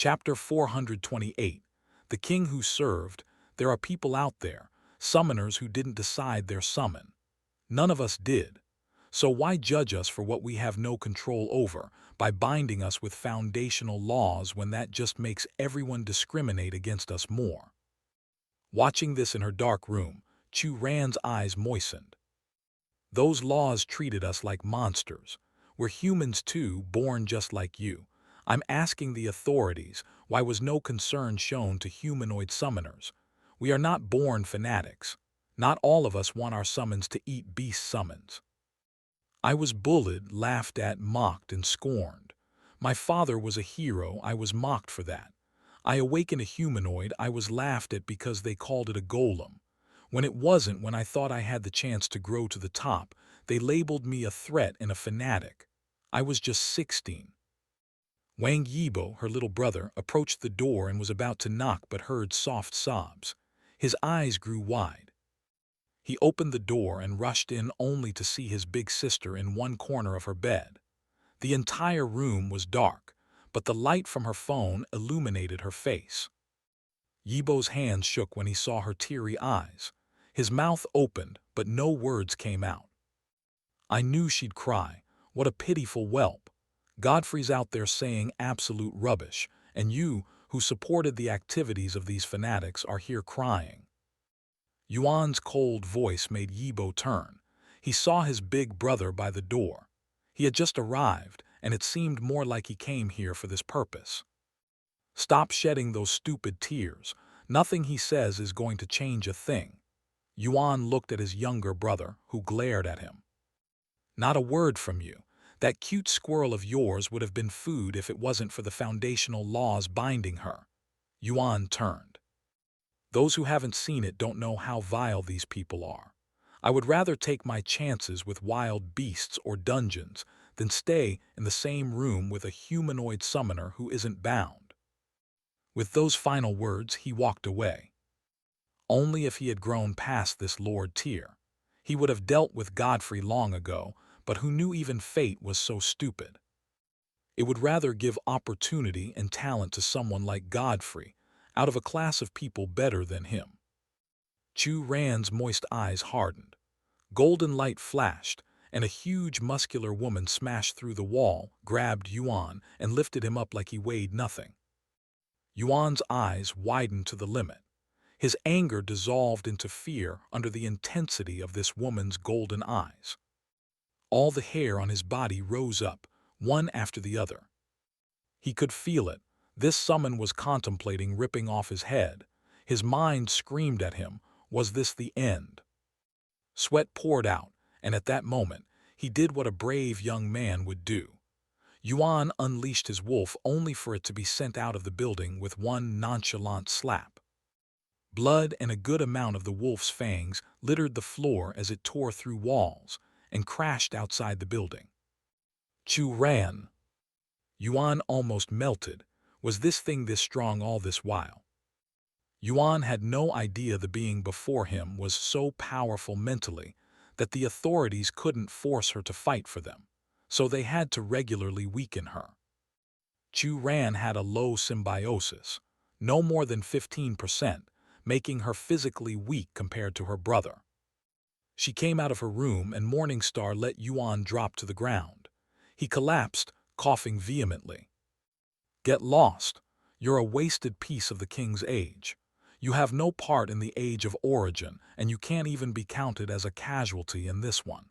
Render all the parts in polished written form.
Chapter 428. The King Who Served. There are people out there, summoners who didn't decide their summon. None of us did. So why judge us for what we have no control over by binding us with foundational laws when that just makes everyone discriminate against us more? Watching this in her dark room, Chu Ran's eyes moistened. Those laws treated us like monsters. We're humans too, born just like you. I'm asking the authorities, why was no concern shown to humanoid summoners? We are not born fanatics. Not all of us want our summons to eat beast summons. I was bullied, laughed at, mocked, and scorned. My father was a hero, I was mocked for that. I awakened a humanoid, I was laughed at because they called it a golem. When it wasn't, when I thought I had the chance to grow to the top, they labeled me a threat and a fanatic. I was just 16. Wang Yibo, her little brother, approached the door and was about to knock but heard soft sobs. His eyes grew wide. He opened the door and rushed in only to see his big sister in one corner of her bed. The entire room was dark, but the light from her phone illuminated her face. Yibo's hands shook when he saw her teary eyes. His mouth opened, but no words came out. I knew she'd cry. What a pitiful whelp. Godfrey's out there saying absolute rubbish, and you, who supported the activities of these fanatics, are here crying. Yuan's cold voice made Yibo turn. He saw his big brother by the door. He had just arrived, and it seemed more like he came here for this purpose. Stop shedding those stupid tears. Nothing he says is going to change a thing. Yuan looked at his younger brother, who glared at him. Not a word from you. That cute squirrel of yours would have been food if it wasn't for the foundational laws binding her. Yuan turned. Those who haven't seen it don't know how vile these people are. I would rather take my chances with wild beasts or dungeons than stay in the same room with a humanoid summoner who isn't bound. With those final words, he walked away. Only if he had grown past this Lord tier. He would have dealt with Godfrey long ago, but who knew even fate was so stupid? It would rather give opportunity and talent to someone like Godfrey, out of a class of people better than him. Chu Ran's moist eyes hardened. Golden light flashed, and a huge muscular woman smashed through the wall, grabbed Yuan, and lifted him up like he weighed nothing. Yuan's eyes widened to the limit. His anger dissolved into fear under the intensity of this woman's golden eyes. All the hair on his body rose up, one after the other. He could feel it. This summon was contemplating ripping off his head. His mind screamed at him, was this the end? Sweat poured out, and at that moment, he did what a brave young man would do. Yuan unleashed his wolf only for it to be sent out of the building with one nonchalant slap. Blood and a good amount of the wolf's fangs littered the floor as it tore through walls and crashed outside the building. Chu ran. Yuan almost melted. Was this thing this strong all this while? Yuan had no idea the being before him was so powerful mentally that the authorities couldn't force her to fight for them, so they had to regularly weaken her. Chu Ran had a low symbiosis, no more than 15%, making her physically weak compared to her brother. She came out of her room and Morningstar let Yuan drop to the ground. He collapsed, coughing vehemently. Get lost. You're a wasted piece of the king's age. You have no part in the age of origin, and you can't even be counted as a casualty in this one.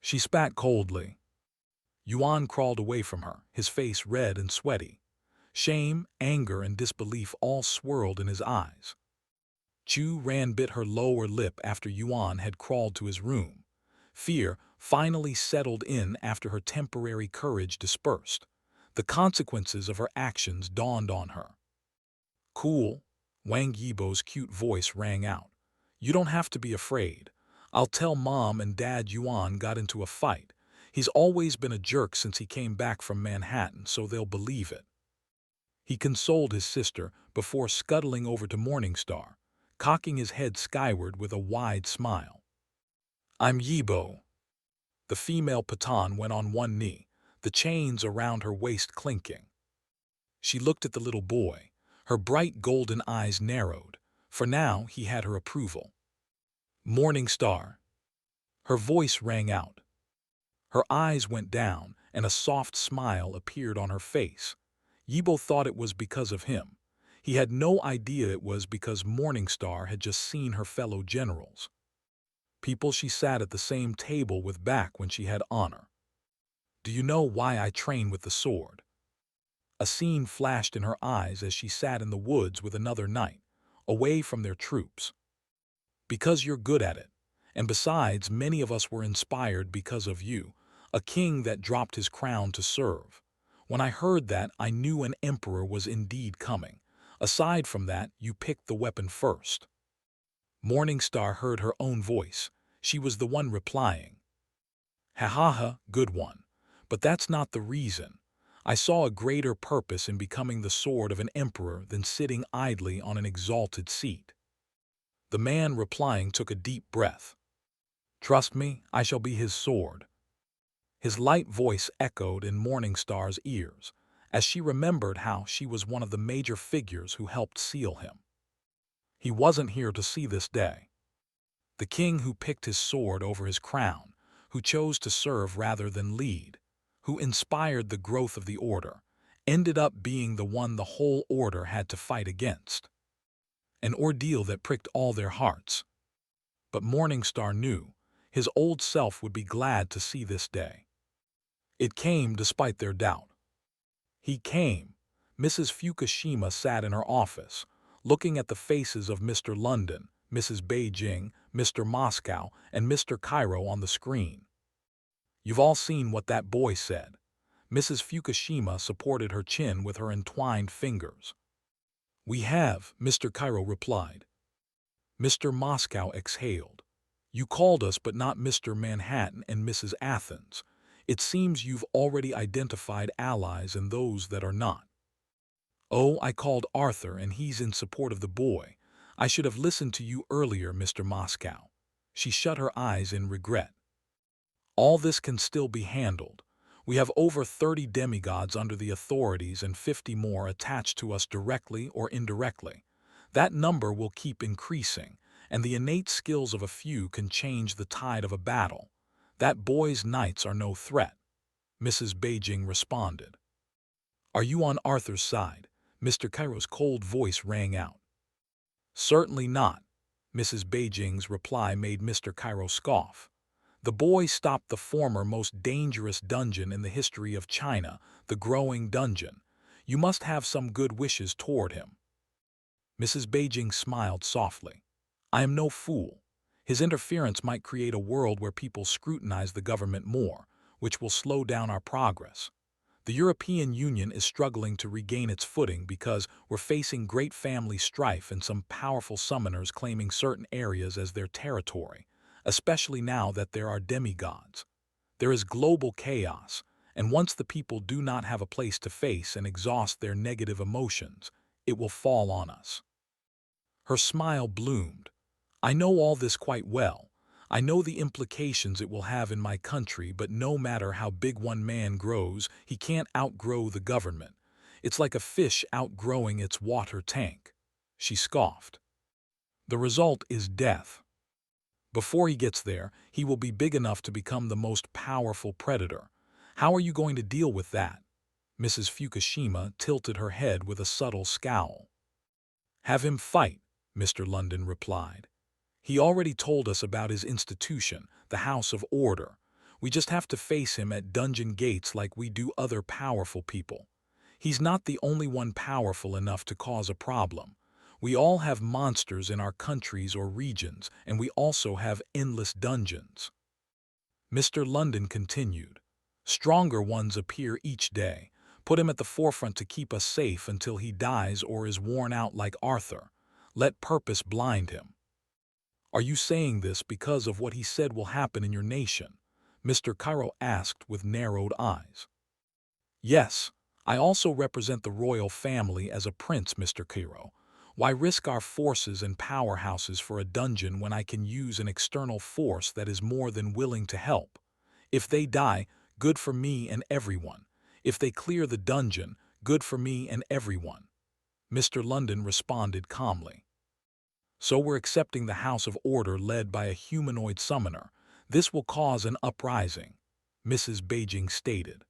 She spat coldly. Yuan crawled away from her, his face red and sweaty. Shame, anger, and disbelief all swirled in his eyes. Chu Ran bit her lower lip after Yuan had crawled to his room. Fear finally settled in after her temporary courage dispersed. The consequences of her actions dawned on her. Cool, Wang Yibo's cute voice rang out. You don't have to be afraid. I'll tell Mom and Dad Yuan got into a fight. He's always been a jerk since he came back from Manhattan, so they'll believe it. He consoled his sister before scuttling over to Morningstar, cocking his head skyward with a wide smile. I'm Yibo. The female Patan went on one knee, the chains around her waist clinking. She looked at the little boy. Her bright golden eyes narrowed, for now he had her approval. Morning Star. Her voice rang out. Her eyes went down, and a soft smile appeared on her face. Yibo thought it was because of him. He had no idea it was because Morning Star had just seen her fellow generals. People she sat at the same table with back when she had honor. Do you know why I train with the sword? A scene flashed in her eyes as she sat in the woods with another knight, away from their troops. Because you're good at it. And besides, many of us were inspired because of you, a king that dropped his crown to serve. When I heard that, I knew an emperor was indeed coming. Aside from that, you picked the weapon first. Morning Star heard her own voice. She was the one replying. Ha ha ha, good one. But that's not the reason. I saw a greater purpose in becoming the sword of an emperor than sitting idly on an exalted seat. The man replying took a deep breath. Trust me, I shall be his sword. His light voice echoed in Morning Star's ears, as she remembered how she was one of the major figures who helped seal him. He wasn't here to see this day. The king who picked his sword over his crown, who chose to serve rather than lead, who inspired the growth of the order, ended up being the one the whole order had to fight against. An ordeal that pricked all their hearts. But Morning Star knew his old self would be glad to see this day. It came despite their doubt. He came. Mrs. Fukushima sat in her office, looking at the faces of Mr. London, Mrs. Beijing, Mr. Moscow, and Mr. Cairo on the screen. You've all seen what that boy said. Mrs. Fukushima supported her chin with her entwined fingers. We have, Mr. Cairo replied. Mr. Moscow exhaled. You called us but not Mr. Manhattan and Mrs. Athens. It seems you've already identified allies and those that are not. Oh, I called Arthur and he's in support of the boy. I should have listened to you earlier, Mr. Moscow. She shut her eyes in regret. All this can still be handled. We have over 30 demigods under the authorities and 50 more attached to us directly or indirectly. That number will keep increasing, and the innate skills of a few can change the tide of a battle. That boy's knights are no threat, Mrs. Beijing responded. Are you on Arthur's side? Mr. Cairo's cold voice rang out. Certainly not. Mrs. Beijing's reply made Mr. Cairo scoff. The boy stopped the former most dangerous dungeon in the history of China, the growing dungeon. You must have some good wishes toward him. Mrs. Beijing smiled softly. I am no fool. His interference might create a world where people scrutinize the government more, which will slow down our progress. The European Union is struggling to regain its footing because we're facing great family strife and some powerful summoners claiming certain areas as their territory, especially now that there are demigods. There is global chaos, and once the people do not have a place to face and exhaust their negative emotions, it will fall on us. Her smile bloomed. I know all this quite well. I know the implications it will have in my country, but no matter how big one man grows, he can't outgrow the government. It's like a fish outgrowing its water tank. She scoffed. The result is death. Before he gets there, he will be big enough to become the most powerful predator. How are you going to deal with that? Mrs. Fukushima tilted her head with a subtle scowl. Have him fight, Mr. London replied. He already told us about his institution, the House of Order. We just have to face him at dungeon gates like we do other powerful people. He's not the only one powerful enough to cause a problem. We all have monsters in our countries or regions, and we also have endless dungeons. Mr. London continued. Stronger ones appear each day. Put him at the forefront to keep us safe until he dies or is worn out like Arthur. Let purpose blind him. Are you saying this because of what he said will happen in your nation? Mr. Cairo asked with narrowed eyes. Yes, I also represent the royal family as a prince, Mr. Cairo. Why risk our forces and powerhouses for a dungeon when I can use an external force that is more than willing to help? If they die, good for me and everyone. If they clear the dungeon, Good for me and everyone. Mr. London responded calmly. So we're accepting the House of Order led by a humanoid summoner. This will cause an uprising, Mrs. Beijing stated.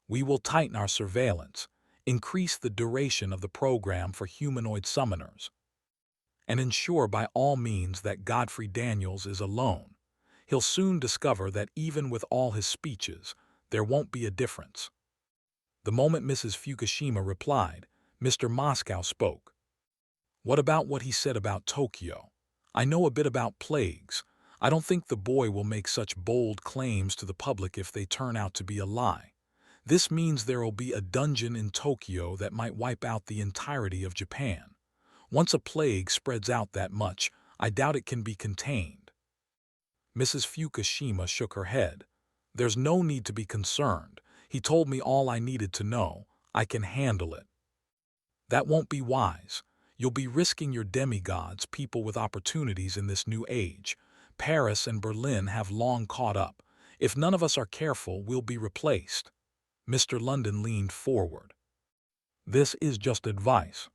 We will tighten our surveillance, increase the duration of the program for humanoid summoners, and ensure by all means that Godfrey Daniels is alone. He'll soon discover that even with all his speeches, there won't be a difference. The moment Mrs. Fukushima replied, Mr. Moscow spoke. What about what he said about Tokyo? I know a bit about plagues. I don't think the boy will make such bold claims to the public if they turn out to be a lie. This means there will be a dungeon in Tokyo that might wipe out the entirety of Japan. Once a plague spreads out that much, I doubt it can be contained. Mrs. Fukushima shook her head. There's no need to be concerned. He told me all I needed to know. I can handle it. That won't be wise. You'll be risking your demigods, people with opportunities in this new age. Paris and Berlin have long caught up. If none of us are careful, we'll be replaced. Mr. London leaned forward. This is just advice.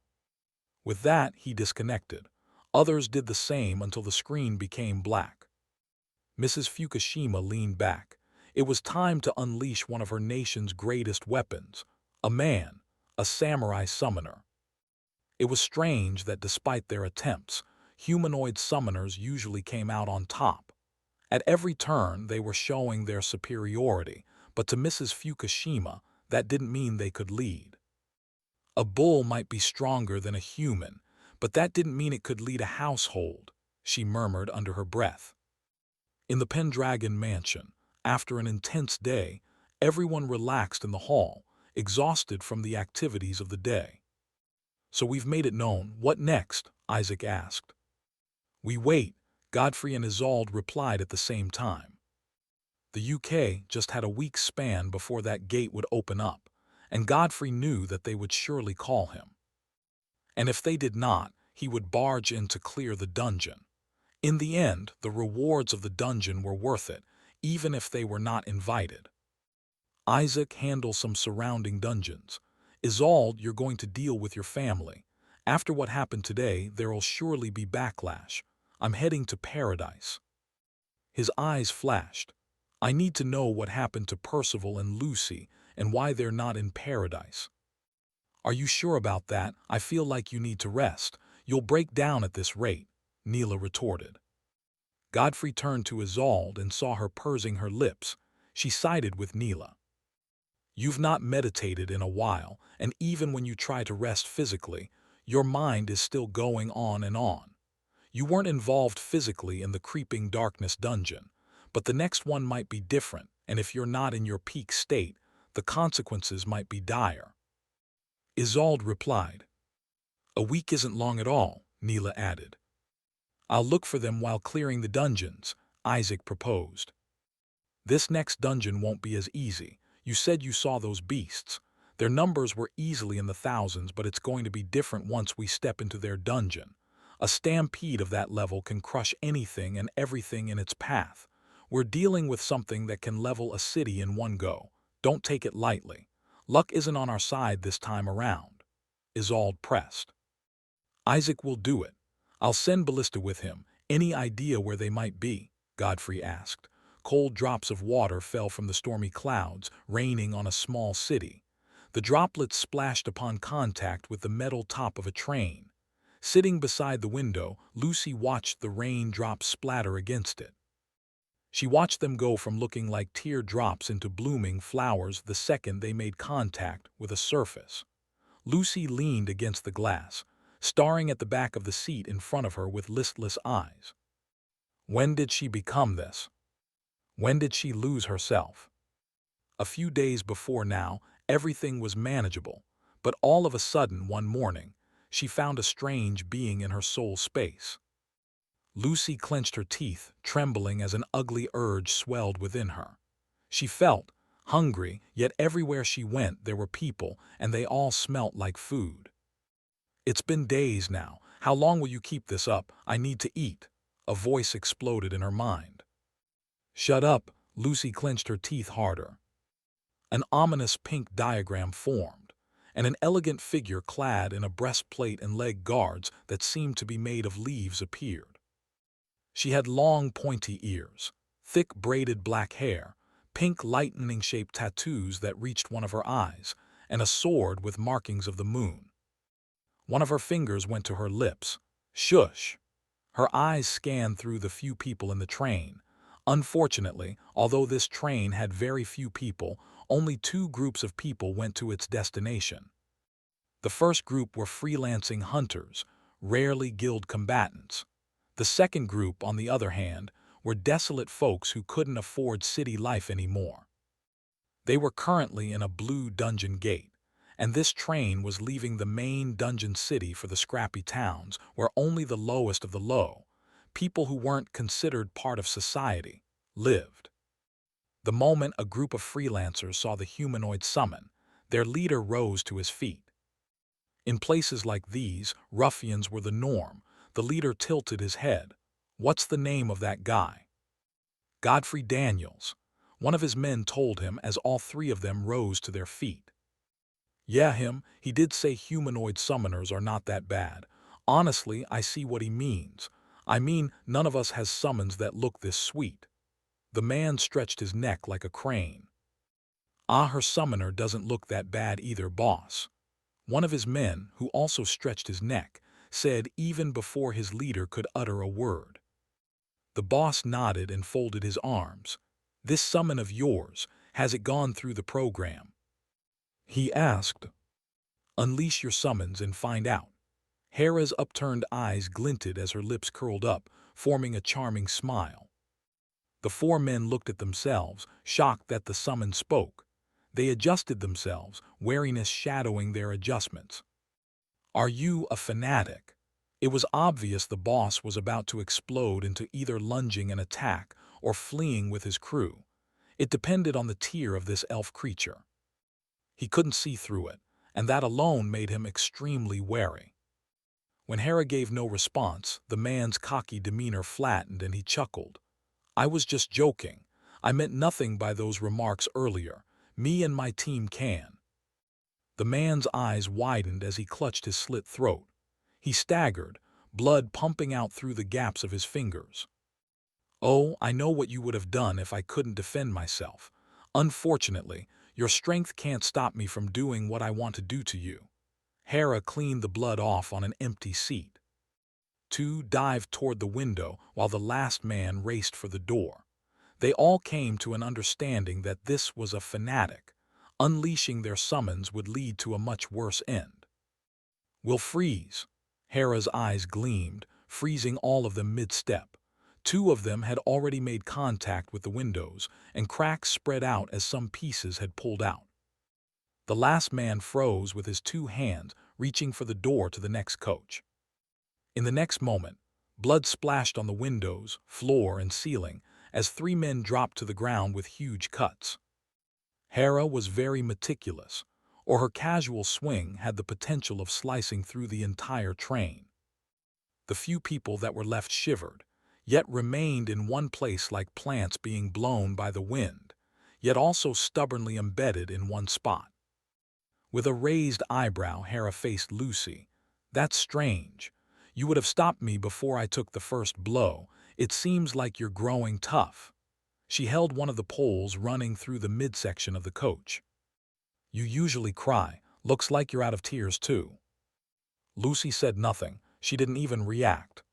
With that, he disconnected. Others did the same until the screen became black. Mrs. Fukushima leaned back. It was time to unleash one of her nation's greatest weapons, a man, a samurai summoner. It was strange that despite their attempts, humanoid summoners usually came out on top. At every turn, they were showing their superiority, but to Mrs. Fukushima, that didn't mean they could lead. A bull might be stronger than a human, but that didn't mean it could lead a household, she murmured under her breath. In the Pendragon mansion, after an intense day, everyone relaxed in the hall, exhausted from the activities of the day. So we've made it known. What next? Isaac asked. We wait, Godfrey and Isolde replied at the same time. The UK just had a week's span before that gate would open up, and Godfrey knew that they would surely call him. And if they did not, he would barge in to clear the dungeon. In the end, the rewards of the dungeon were worth it, even if they were not invited. Isaac handles some surrounding dungeons. Isolde, you're going to deal with your family. After what happened today, there'll surely be backlash. I'm heading to Paradise. His eyes flashed. I need to know what happened to Percival and Lucy and why they're not in Paradise. Are you sure about that? I feel like you need to rest. You'll break down at this rate, Neela retorted. Godfrey turned to Isolde and saw her pursing her lips. She sided with Neela. You've not meditated in a while, and even when you try to rest physically, your mind is still going on and on. You weren't involved physically in the creeping darkness dungeon, but the next one might be different, and if you're not in your peak state, the consequences might be dire. Isolde replied. A week isn't long at all, Neela added. I'll look for them while clearing the dungeons, Isaac proposed. This next dungeon won't be as easy. You said you saw those beasts. Their numbers were easily in the thousands, but it's going to be different once we step into their dungeon. A stampede of that level can crush anything and everything in its path. We're dealing with something that can level a city in one go. Don't take it lightly. Luck isn't on our side this time around. Isolde pressed. Isaac will do it. I'll send Ballista with him. Any idea where they might be? Godfrey asked. Cold drops of water fell from the stormy clouds, raining on a small city. The droplets splashed upon contact with the metal top of a train. Sitting beside the window, Lucy watched the rain drops splatter against it. She watched them go from looking like teardrops into blooming flowers the second they made contact with a surface. Lucy leaned against the glass, staring at the back of the seat in front of her with listless eyes. When did she become this? When did she lose herself? A few days before now, everything was manageable, but all of a sudden one morning, she found a strange being in her soul space. Lucy clenched her teeth, trembling as an ugly urge swelled within her. She felt hungry, yet everywhere she went there were people, and they all smelt like food. It's been days now. How long will you keep this up? I need to eat. A voice exploded in her mind. Shut up, Lucy clenched her teeth harder. An ominous pink diagram formed. and an elegant figure clad in a breastplate and leg guards that seemed to be made of leaves appeared. She had long, pointy ears, thick braided black hair, pink lightning-shaped tattoos that reached one of her eyes, and a sword with markings of the moon. One of her fingers went to her lips. Shush! Her eyes scanned through the few people in the train. Unfortunately, although this train had very few people, only two groups of people went to its destination. The first group were freelancing hunters, rarely guild combatants. The second group, on the other hand, were desolate folks who couldn't afford city life anymore. They were currently in a blue dungeon gate, and this train was leaving the main dungeon city for the scrappy towns where only the lowest of the low, people who weren't considered part of society, lived. The moment a group of freelancers saw the humanoid summon, their leader rose to his feet. In places like these, ruffians were the norm. The leader tilted his head. "What's the name of that guy?" "Godfrey Daniels," one of his men told him as all three of them rose to their feet. "Yeah, him. He did say humanoid summoners are not that bad. Honestly, I see what he means. I mean, none of us has summons that look this sweet." The man stretched his neck like a crane. "Ah, her summoner doesn't look that bad either, boss." One of his men, who also stretched his neck, said even before his leader could utter a word. The boss nodded and folded his arms. "This summon of yours, has it gone through the program?" he asked. "Unleash your summons and find out." Hera's upturned eyes glinted as her lips curled up, forming a charming smile. The four men looked at themselves, shocked that the summon spoke. They adjusted themselves, wariness shadowing their adjustments. "Are you a fanatic?" It was obvious the boss was about to explode into either lunging an attack or fleeing with his crew. It depended on the tier of this elf creature. He couldn't see through it, and that alone made him extremely wary. When Hera gave no response, the man's cocky demeanor flattened and he chuckled. "I was just joking. I meant nothing by those remarks earlier. Me and my team can." The man's eyes widened as he clutched his slit throat. He staggered, blood pumping out through the gaps of his fingers. "Oh, I know what you would have done if I couldn't defend myself. Unfortunately, your strength can't stop me from doing what I want to do to you." Hera cleaned the blood off on an empty seat. Two dived toward the window while the last man raced for the door. They all came to an understanding that this was a fanatic. Unleashing their summons would lead to a much worse end. "We'll freeze." Hera's eyes gleamed, freezing all of them mid-step. Two of them had already made contact with the windows, and cracks spread out as some pieces had pulled out. The last man froze with his two hands, reaching for the door to the next coach. In the next moment, blood splashed on the windows, floor, and ceiling as three men dropped to the ground with huge cuts. Hera was very meticulous, or her casual swing had the potential of slicing through the entire train. The few people that were left shivered, yet remained in one place like plants being blown by the wind, yet also stubbornly embedded in one spot. With a raised eyebrow, Hera faced Lucy. "That's strange. You would have stopped me before I took the first blow. It seems like you're growing tough." She held one of the poles running through the midsection of the coach. "You usually cry. Looks like you're out of tears too." Lucy said nothing. She didn't even react.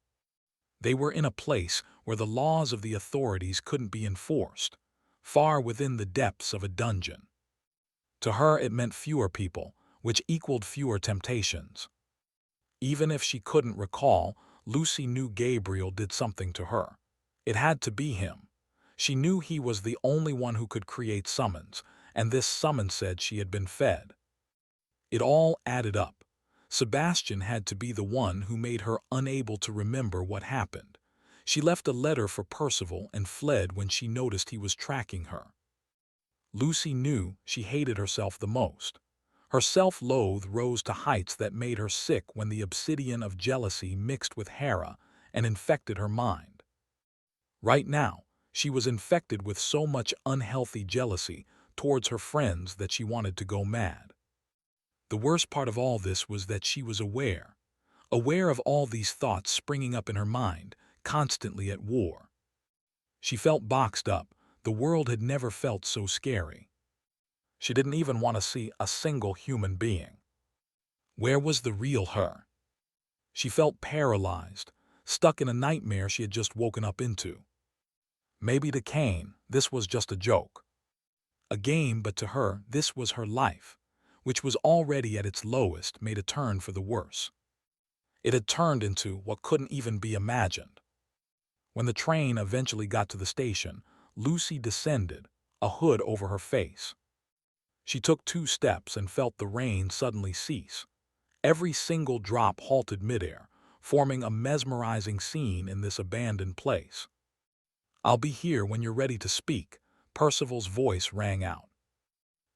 They were in a place where the laws of the authorities couldn't be enforced, far within the depths of a dungeon. To her it meant fewer people, which equaled fewer temptations. Even if she couldn't recall, Lucy knew Gabriel did something to her. It had to be him. She knew he was the only one who could create summons, and this summon said she had been fed. It all added up. Sebastian had to be the one who made her unable to remember what happened. She left a letter for Percival and fled when she noticed he was tracking her. Lucy knew she hated herself the most. Her self-loathe rose to heights that made her sick when the obsidian of jealousy mixed with Hera and infected her mind. Right now, she was infected with so much unhealthy jealousy towards her friends that she wanted to go mad. The worst part of all this was that she was aware of all these thoughts springing up in her mind, constantly at war. She felt boxed up. The world had never felt so scary. She didn't even want to see a single human being. Where was the real her? She felt paralyzed, stuck in a nightmare she had just woken up into. Maybe to Kane, this was just a joke. A game, but to her, this was her life, which was already at its lowest, made a turn for the worse. It had turned into what couldn't even be imagined. When the train eventually got to the station, Lucy descended, a hood over her face. She took 2 steps and felt the rain suddenly cease. Every single drop halted midair, forming a mesmerizing scene in this abandoned place. "I'll be here when you're ready to speak," Percival's voice rang out.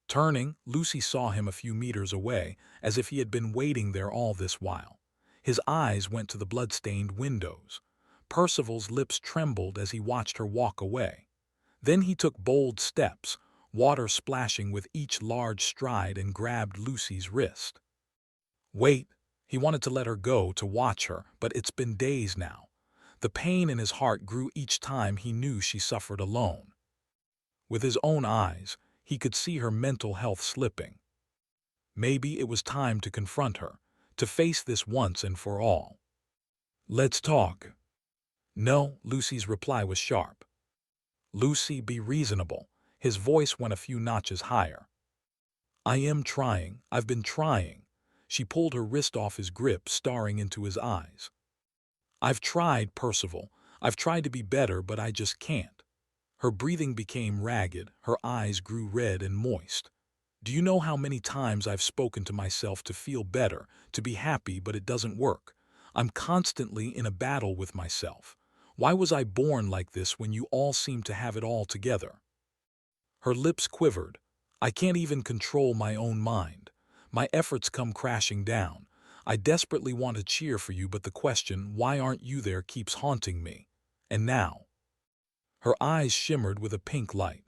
Turning, Lucy saw him a few meters away, as if he had been waiting there all this while. His eyes went to the blood-stained windows. Percival's lips trembled as he watched her walk away. Then he took bold steps, water splashing with each large stride, and grabbed Lucy's wrist. Wait, he wanted to let her go, to watch her, but it's been days now. The pain in his heart grew each time he knew she suffered alone. With his own eyes, he could see her mental health slipping. Maybe it was time to confront her, to face this once and for all. "Let's talk." "No," Lucy's reply was sharp. "Lucy, be reasonable." His voice went a few notches higher. "I am trying. I've been trying." She pulled her wrist off his grip, staring into his eyes. "I've tried, Percival. I've tried to be better, but I just can't." Her breathing became ragged, her eyes grew red and moist. "Do you know how many times I've spoken to myself to feel better, to be happy, but it doesn't work? I'm constantly in a battle with myself. Why was I born like this when you all seem to have it all together?" Her lips quivered. "I can't even control my own mind. My efforts come crashing down. I desperately want to cheer for you, but the question, 'Why aren't you there?' keeps haunting me. And now—" Her eyes shimmered with a pink light.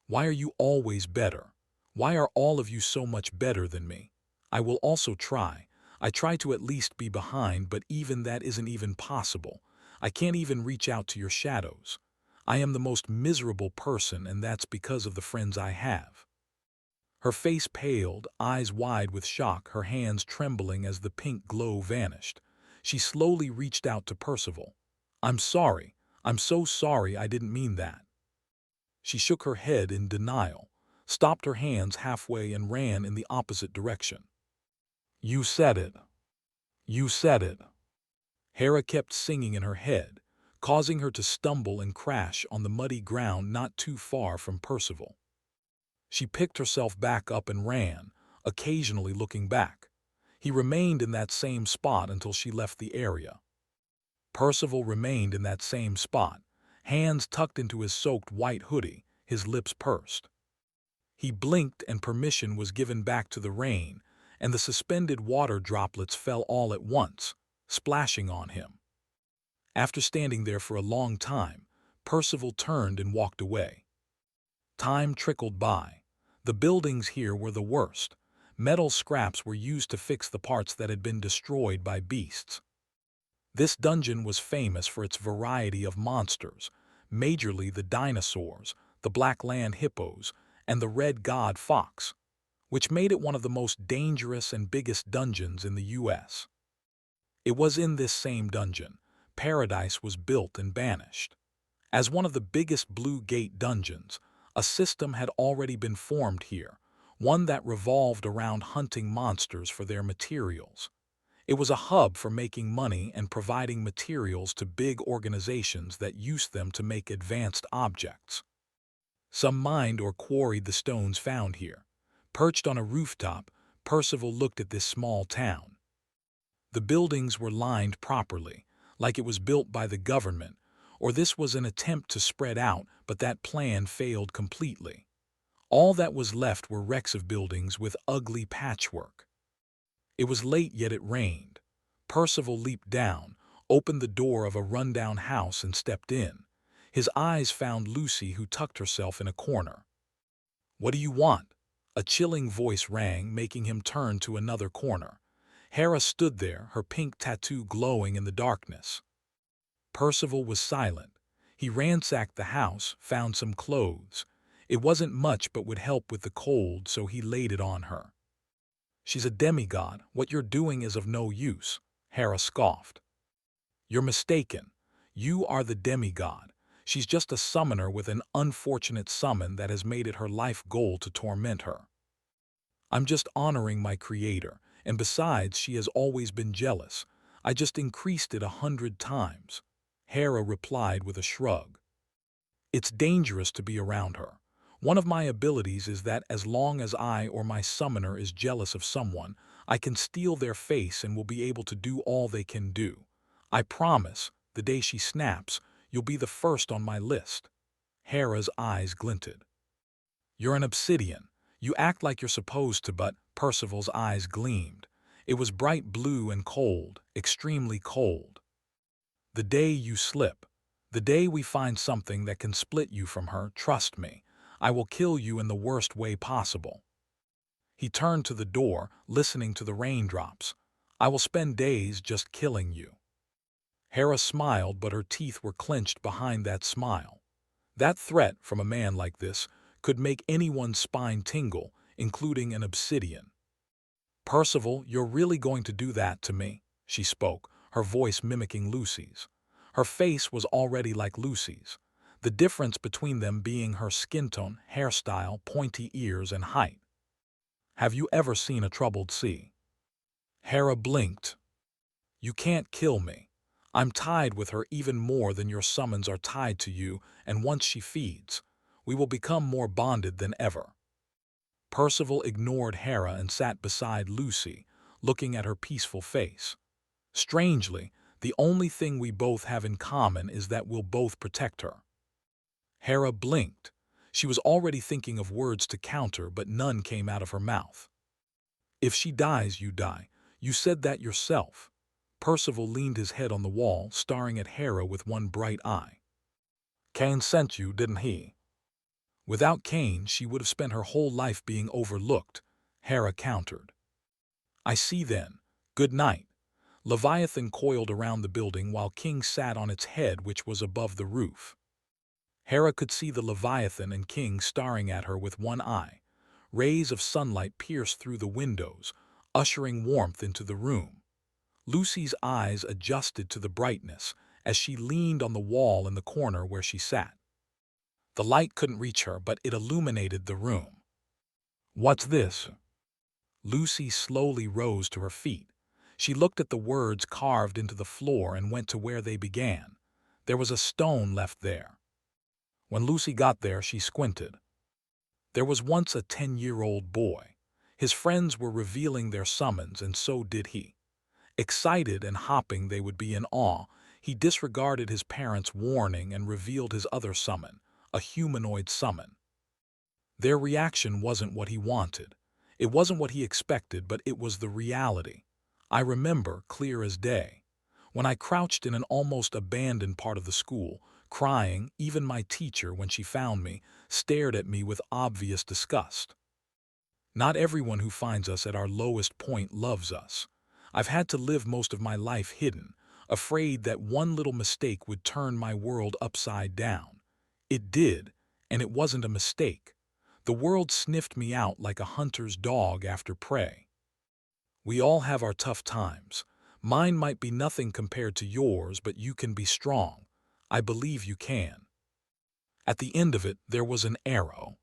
"Why are you always better? Why are all of you so much better than me? I will also try. I try to at least be behind, but even that isn't even possible. I can't even reach out to your shadows. I am the most miserable person, and that's because of the friends I have." Her face paled, eyes wide with shock, her hands trembling as the pink glow vanished. She slowly reached out to Percival. "I'm sorry. I'm so sorry, I didn't mean that." She shook her head in denial, stopped her hands halfway, and ran in the opposite direction. "You said it. You said it." Hera kept singing in her head, causing her to stumble and crash on the muddy ground not too far from Percival. She picked herself back up and ran, occasionally looking back. He remained in that same spot until she left the area. Percival remained in that same spot, hands tucked into his soaked white hoodie, his lips pursed. He blinked and permission was given back to the rain, and the suspended water droplets fell all at once, splashing on him. After standing there for a long time, Percival turned and walked away. Time trickled by. The buildings here were the worst. Metal scraps were used to fix the parts that had been destroyed by beasts. This dungeon was famous for its variety of monsters, majorly the dinosaurs, the black land hippos, and the red god fox, which made it one of the most dangerous and biggest dungeons in the U.S. It was in this same dungeon Paradise was built and banished. As one of the biggest Blue Gate dungeons, a system had already been formed here, one that revolved around hunting monsters for their materials. It was a hub for making money and providing materials to big organizations that used them to make advanced objects. Some mined or quarried the stones found here. Perched on a rooftop, Percival looked at this small town. The buildings were lined properly, like it was built by the government, or this was an attempt to spread out, but that plan failed completely. All that was left were wrecks of buildings with ugly patchwork. It was late, yet it rained. Percival leaped down, opened the door of a rundown house, and stepped in. His eyes found Lucy, who tucked herself in a corner. "What do you want?" A chilling voice rang, making him turn to another corner. Hera stood there, her pink tattoo glowing in the darkness. Percival was silent. He ransacked the house, found some clothes. It wasn't much but would help with the cold, so he laid it on her. "She's a demigod. What you're doing is of no use," Hera scoffed. "You're mistaken. You are the demigod. She's just a summoner with an unfortunate summon that has made it her life goal to torment her. I'm just honoring my creator, and besides, she has always been jealous. I just increased it 100 times." Hera replied with a shrug. "It's dangerous to be around her. One of my abilities is that as long as I or my summoner is jealous of someone, I can steal their face and will be able to do all they can do. I promise, the day she snaps, you'll be the first on my list." Hera's eyes glinted. "You're an obsidian. You act like you're supposed to, but..." Percival's eyes gleamed. It was bright blue and cold, extremely cold. "The day you slip, the day we find something that can split you from her, trust me, I will kill you in the worst way possible." He turned to the door, listening to the raindrops. "I will spend days just killing you." Hera smiled, but her teeth were clenched behind that smile. That threat from a man like this could make anyone's spine tingle, including an obsidian. "Percival, you're really going to do that to me?" she spoke, her voice mimicking Lucy's. Her face was already like Lucy's, the difference between them being her skin tone, hairstyle, pointy ears, and height. "Have you ever seen a troubled sea?" Hera blinked. "You can't kill me. I'm tied with her even more than your summons are tied to you, and once she feeds, we will become more bonded than ever." Percival ignored Hera and sat beside Lucy, looking at her peaceful face. "Strangely, the only thing we both have in common is that we'll both protect her." Hera blinked. She was already thinking of words to counter, but none came out of her mouth. "If she dies, you die. You said that yourself." Percival leaned his head on the wall, staring at Hera with one bright eye. "Cain sent you, didn't he?" "Without Cain, she would have spent her whole life being overlooked," Hera countered. "I see then. Good night." Leviathan coiled around the building while King sat on its head, which was above the roof. Hera could see the Leviathan and King staring at her with one eye. Rays of sunlight pierced through the windows, ushering warmth into the room. Lucy's eyes adjusted to the brightness as she leaned on the wall in the corner where she sat. The light couldn't reach her, but it illuminated the room. "What's this?" Lucy slowly rose to her feet. She looked at the words carved into the floor and went to where they began. There was a stone left there. When Lucy got there, she squinted. There was once a 10-year-old boy. His friends were revealing their summons, and so did he. Excited and hopping, they would be in awe. He disregarded his parents' warning and revealed his other summon, a humanoid summon. Their reaction wasn't what he wanted. It wasn't what he expected, but it was the reality. I remember, clear as day. When I crouched in an almost abandoned part of the school, crying, even my teacher, when she found me, stared at me with obvious disgust. Not everyone who finds us at our lowest point loves us. I've had to live most of my life hidden, afraid that one little mistake would turn my world upside down. It did, and it wasn't a mistake. The world sniffed me out like a hunter's dog after prey. We all have our tough times. Mine might be nothing compared to yours, but you can be strong. I believe you can. At the end of it, there was an arrow.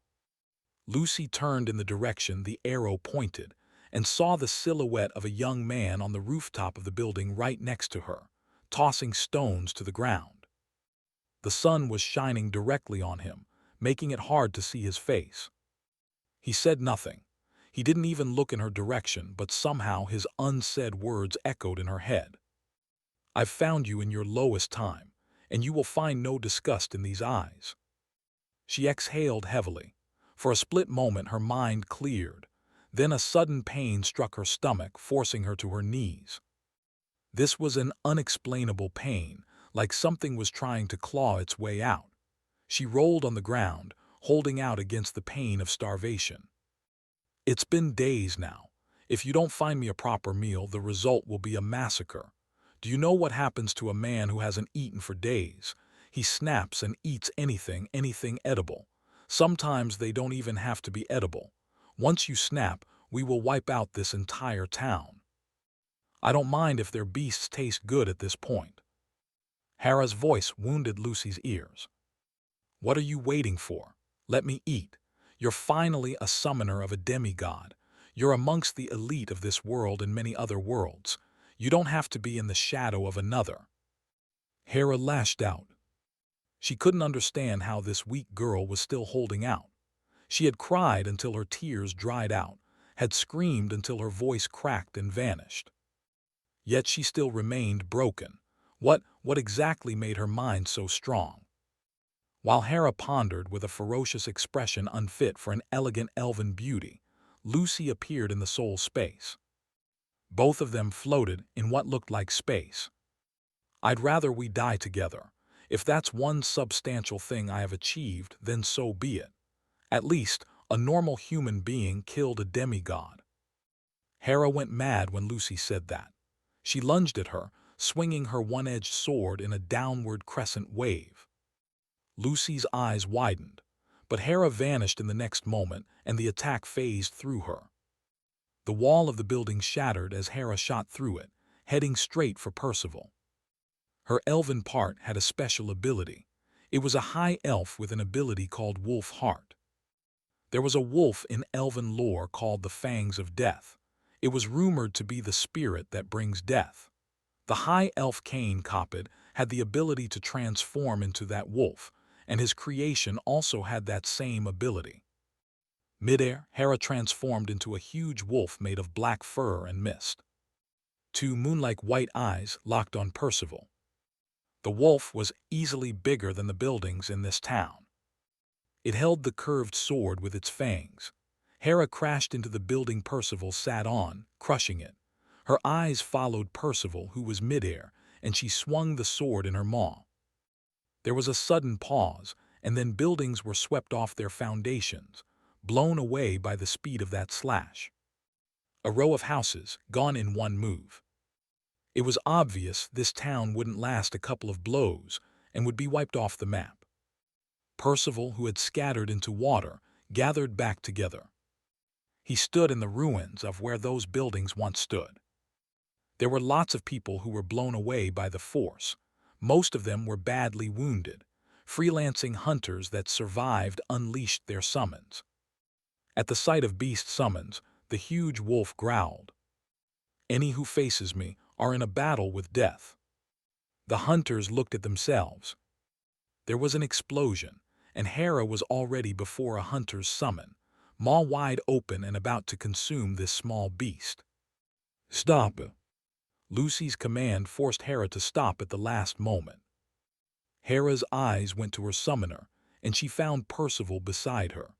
Lucy turned in the direction the arrow pointed and saw the silhouette of a young man on the rooftop of the building right next to her, tossing stones to the ground. The sun was shining directly on him, making it hard to see his face. He said nothing. He didn't even look in her direction, but somehow his unsaid words echoed in her head. "I've found you in your lowest time, and you will find no disgust in these eyes." She exhaled heavily. For a split moment her mind cleared. Then a sudden pain struck her stomach, forcing her to her knees. This was an unexplainable pain, like something was trying to claw its way out. She rolled on the ground, holding out against the pain of starvation. It's been days now. If you don't find me a proper meal, the result will be a massacre. Do you know what happens to a man who hasn't eaten for days? He snaps and eats anything edible. Sometimes they don't even have to be edible. Once you snap, we will wipe out this entire town. I don't mind if their beasts taste good at this point. Hera's voice wounded Lucy's ears. What are you waiting for? Let me eat. You're finally a summoner of a demigod. You're amongst the elite of this world and many other worlds. You don't have to be in the shadow of another. Hera lashed out. She couldn't understand how this weak girl was still holding out. She had cried until her tears dried out, had screamed until her voice cracked and vanished. Yet she still remained broken. What exactly made her mind so strong? While Hera pondered with a ferocious expression unfit for an elegant elven beauty, Lucy appeared in the soul space. Both of them floated in what looked like space. I'd rather we die together. If that's one substantial thing I have achieved, then so be it. At least, a normal human being killed a demigod. Hera went mad when Lucy said that. She lunged at her, swinging her one-edged sword in a downward crescent wave. Lucy's eyes widened, but Hera vanished in the next moment and the attack phased through her. The wall of the building shattered as Hera shot through it, heading straight for Percival. Her elven part had a special ability. It was a high elf with an ability called Wolf Heart. There was a wolf in elven lore called the Fangs of Death. It was rumored to be the spirit that brings death. The high elf Cain Copid had the ability to transform into that wolf, and his creation also had that same ability. Midair, Hera transformed into a huge wolf made of black fur and mist. Two moon-like white eyes locked on Percival. The wolf was easily bigger than the buildings in this town. It held the curved sword with its fangs. Hera crashed into the building Percival sat on, crushing it. Her eyes followed Percival, who was midair, and she swung the sword in her maw. There was a sudden pause, and then buildings were swept off their foundations, blown away by the speed of that slash. A row of houses, gone in one move. It was obvious this town wouldn't last a couple of blows and would be wiped off the map. Percival, who had scattered into water, gathered back together. He stood in the ruins of where those buildings once stood. There were lots of people who were blown away by the force. Most of them were badly wounded. Freelancing hunters that survived unleashed their summons. At the sight of beast summons, the huge wolf growled. Any who faces me are in a battle with death. The hunters looked at themselves. There was an explosion, and Hera was already before a hunter's summon, maw wide open and about to consume this small beast. Stop! Lucy's command forced Hera to stop at the last moment. Hera's eyes went to her summoner, and she found Percival beside her.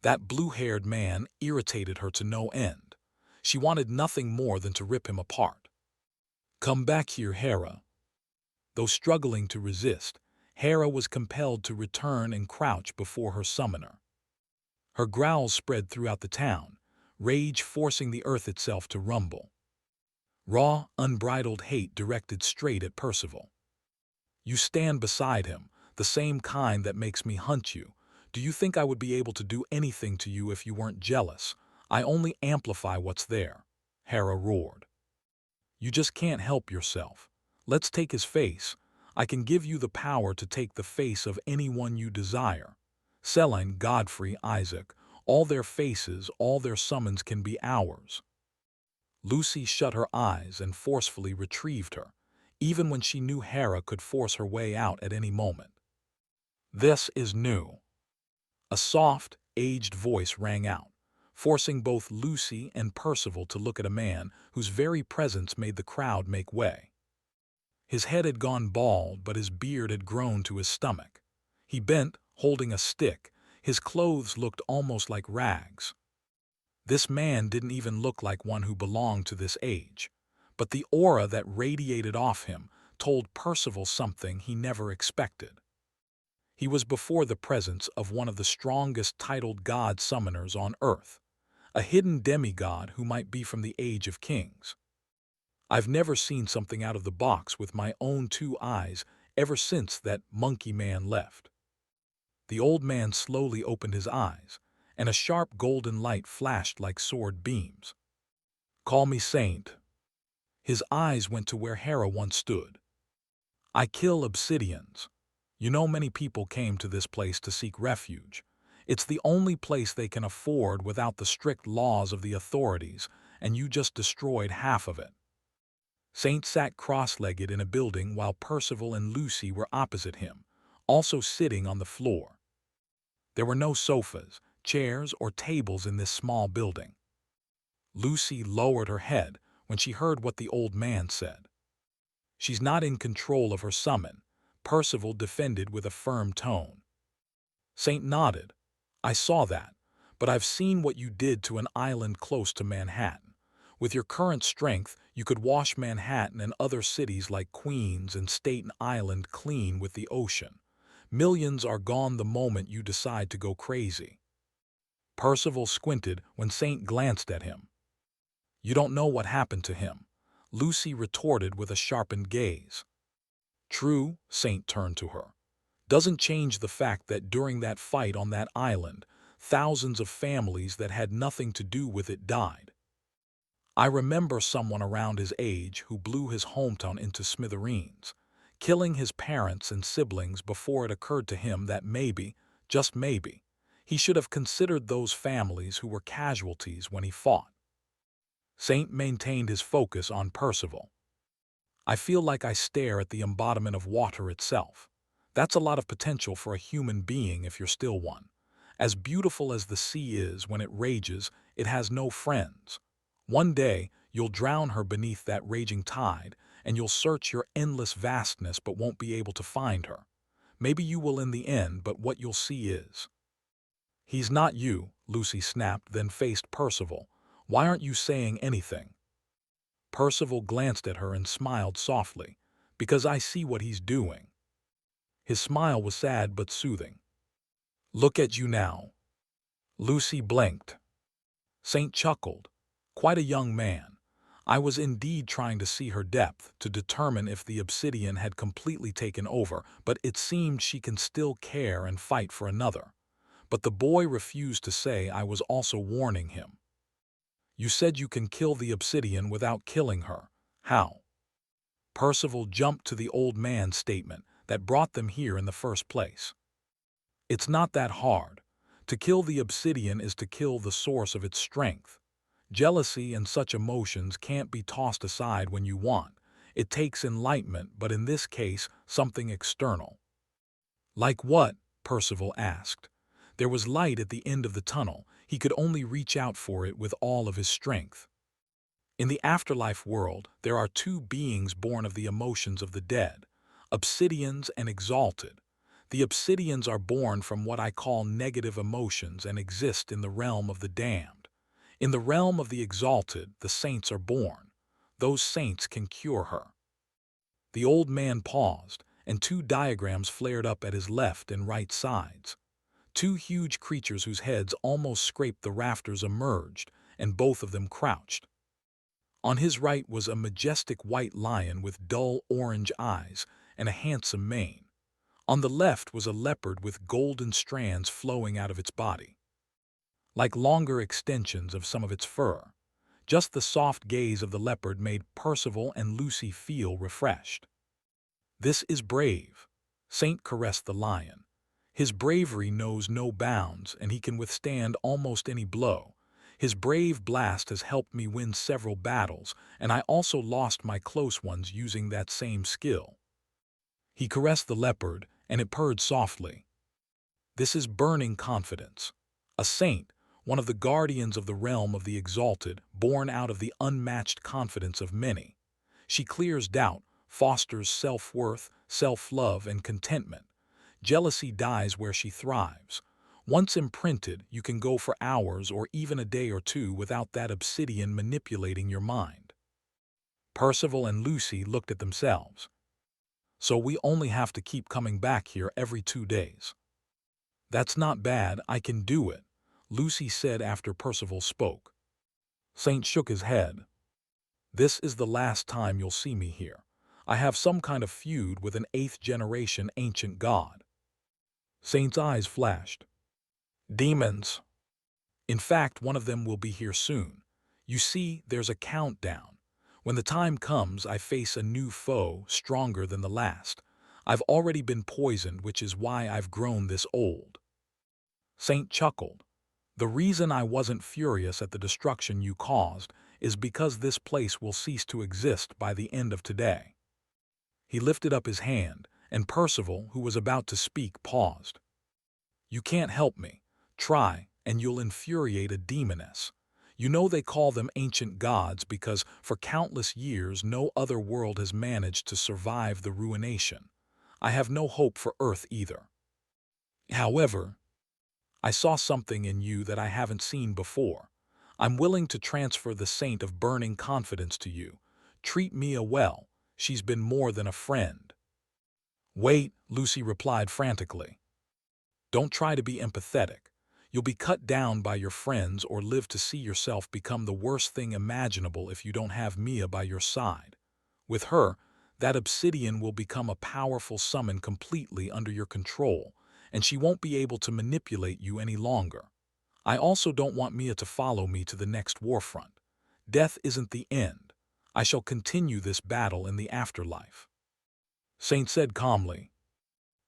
That blue-haired man irritated her to no end. She wanted nothing more than to rip him apart. Come back here, Hera. Though struggling to resist, Hera was compelled to return and crouch before her summoner. Her growls spread throughout the town, rage forcing the earth itself to rumble. Raw, unbridled hate directed straight at Percival. You stand beside him, the same kind that makes me hunt you. Do you think I would be able to do anything to you if you weren't jealous? I only amplify what's there, Hera roared. You just can't help yourself. Let's take his face. I can give you the power to take the face of anyone you desire. Selene, Godfrey, Isaac, all their faces, all their summons can be ours. Lucy shut her eyes and forcefully retrieved her, even when she knew Hera could force her way out at any moment. This is new. A soft, aged voice rang out, forcing both Lucy and Percival to look at a man whose very presence made the crowd make way. His head had gone bald, but his beard had grown to his stomach. He bent, holding a stick. His clothes looked almost like rags. This man didn't even look like one who belonged to this age, but the aura that radiated off him told Percival something he never expected. He was before the presence of one of the strongest titled god summoners on Earth, a hidden demigod who might be from the Age of Kings. I've never seen something out of the box with my own two eyes ever since that monkey man left. The old man slowly opened his eyes, and a sharp golden light flashed like sword beams. Call me Saint. His eyes went to where Hera once stood. I kill obsidians. You know, many people came to this place to seek refuge. It's the only place they can afford without the strict laws of the authorities, and you just destroyed half of it. Saint sat cross-legged in a building while Percival and Lucy were opposite him, also sitting on the floor. There were no sofas, chairs, or tables in this small building. Lucy lowered her head when she heard what the old man said. She's not in control of her summon, Percival defended with a firm tone. Saint nodded. I saw that, but I've seen what you did to an island close to Manhattan. With your current strength, you could wash Manhattan and other cities like Queens and Staten Island clean with the ocean. Millions are gone the moment you decide to go crazy. Percival squinted when Saint glanced at him. You don't know what happened to him, Lucy retorted with a sharpened gaze. True, Saint turned to her. Doesn't change the fact that during that fight on that island, thousands of families that had nothing to do with it died. I remember someone around his age who blew his hometown into smithereens, killing his parents and siblings before it occurred to him that maybe, just maybe, he should have considered those families who were casualties when he fought. Saint maintained his focus on Percival. I feel like I stare at the embodiment of water itself. That's a lot of potential for a human being if you're still one. As beautiful as the sea is when it rages, it has no friends. One day, you'll drown her beneath that raging tide, and you'll search your endless vastness but won't be able to find her. Maybe you will in the end, but what you'll see is. He's not you, Lucy snapped, then faced Percival. Why aren't you saying anything? Percival glanced at her and smiled softly. Because I see what he's doing. His smile was sad but soothing. Look at you now. Lucy blinked. Saint chuckled. Quite a young man. I was indeed trying to see her depth, to determine if the obsidian had completely taken over, but it seemed she can still care and fight for another. But the boy refused to say I was also warning him. You said you can kill the obsidian without killing her. How? Percival jumped to the old man's statement that brought them here in the first place. It's not that hard. To kill the obsidian is to kill the source of its strength. Jealousy and such emotions can't be tossed aside when you want. It takes enlightenment, but in this case, something external. Like what? Percival asked. There was light at the end of the tunnel. He could only reach out for it with all of his strength. In the afterlife world, there are two beings born of the emotions of the dead, obsidians and exalted. The obsidians are born from what I call negative emotions and exist in the realm of the damned. In the realm of the exalted, the saints are born. Those saints can cure her. The old man paused, and two diagrams flared up at his left and right sides. Two huge creatures whose heads almost scraped the rafters emerged, and both of them crouched. On his right was a majestic white lion with dull orange eyes and a handsome mane. On the left was a leopard with golden strands flowing out of its body, like longer extensions of some of its fur. Just the soft gaze of the leopard made Percival and Lucy feel refreshed. This is brave. Saint caressed the lion. His bravery knows no bounds, and he can withstand almost any blow. His brave blast has helped me win several battles, and I also lost my close ones using that same skill. He caressed the leopard, and it purred softly. This is burning confidence. A saint, one of the guardians of the realm of the exalted, born out of the unmatched confidence of many. She clears doubt, fosters self-worth, self-love, and contentment. Jealousy dies where she thrives. Once imprinted, you can go for hours or even a day or two without that obsidian manipulating your mind. Percival and Lucy looked at themselves. So we only have to keep coming back here every 2 days. That's not bad, I can do it. Lucy said after Percival spoke. Saint shook his head. This is the last time you'll see me here. I have some kind of feud with an 8th-generation ancient god. Saint's eyes flashed. Demons. In fact, one of them will be here soon. You see, there's a countdown. When the time comes, I face a new foe, stronger than the last. I've already been poisoned, which is why I've grown this old. Saint chuckled. The reason I wasn't furious at the destruction you caused is because this place will cease to exist by the end of today. He lifted up his hand, and Percival, who was about to speak, paused. You can't help me. Try, and you'll infuriate a demoness. You know they call them ancient gods because for countless years no other world has managed to survive the ruination. I have no hope for Earth either. However, I saw something in you that I haven't seen before. I'm willing to transfer the Saint of Burning Confidence to you. Treat Mia well. She's been more than a friend. Wait, Lucy replied frantically. Don't try to be empathetic. You'll be cut down by your friends or live to see yourself become the worst thing imaginable if you don't have Mia by your side. With her, that obsidian will become a powerful summon completely under your control, and she won't be able to manipulate you any longer. I also don't want Mia to follow me to the next warfront. Death isn't the end. I shall continue this battle in the afterlife. Saint said calmly.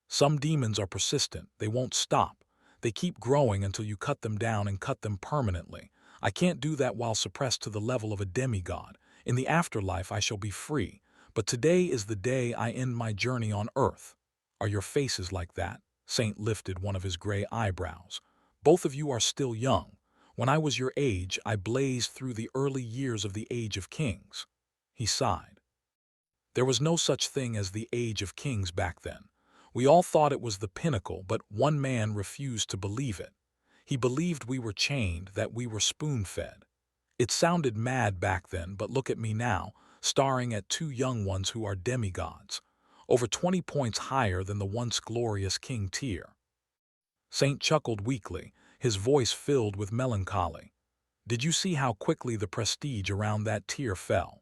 Some demons are persistent. They won't stop. They keep growing until you cut them down and cut them permanently. I can't do that while suppressed to the level of a demigod. In the afterlife I shall be free, but today is the day I end my journey on earth. Are your faces like that? Saint lifted one of his gray eyebrows. Both of you are still young. When I was your age, I blazed through the early years of the Age of Kings. He sighed. There was no such thing as the Age of Kings back then. We all thought it was the pinnacle, but one man refused to believe it. He believed we were chained, that we were spoon-fed. It sounded mad back then, but look at me now, staring at two young ones who are demigods, over 20 points higher than the once glorious King Tyr. Saint chuckled weakly, his voice filled with melancholy. Did you see how quickly the prestige around that Tyr fell?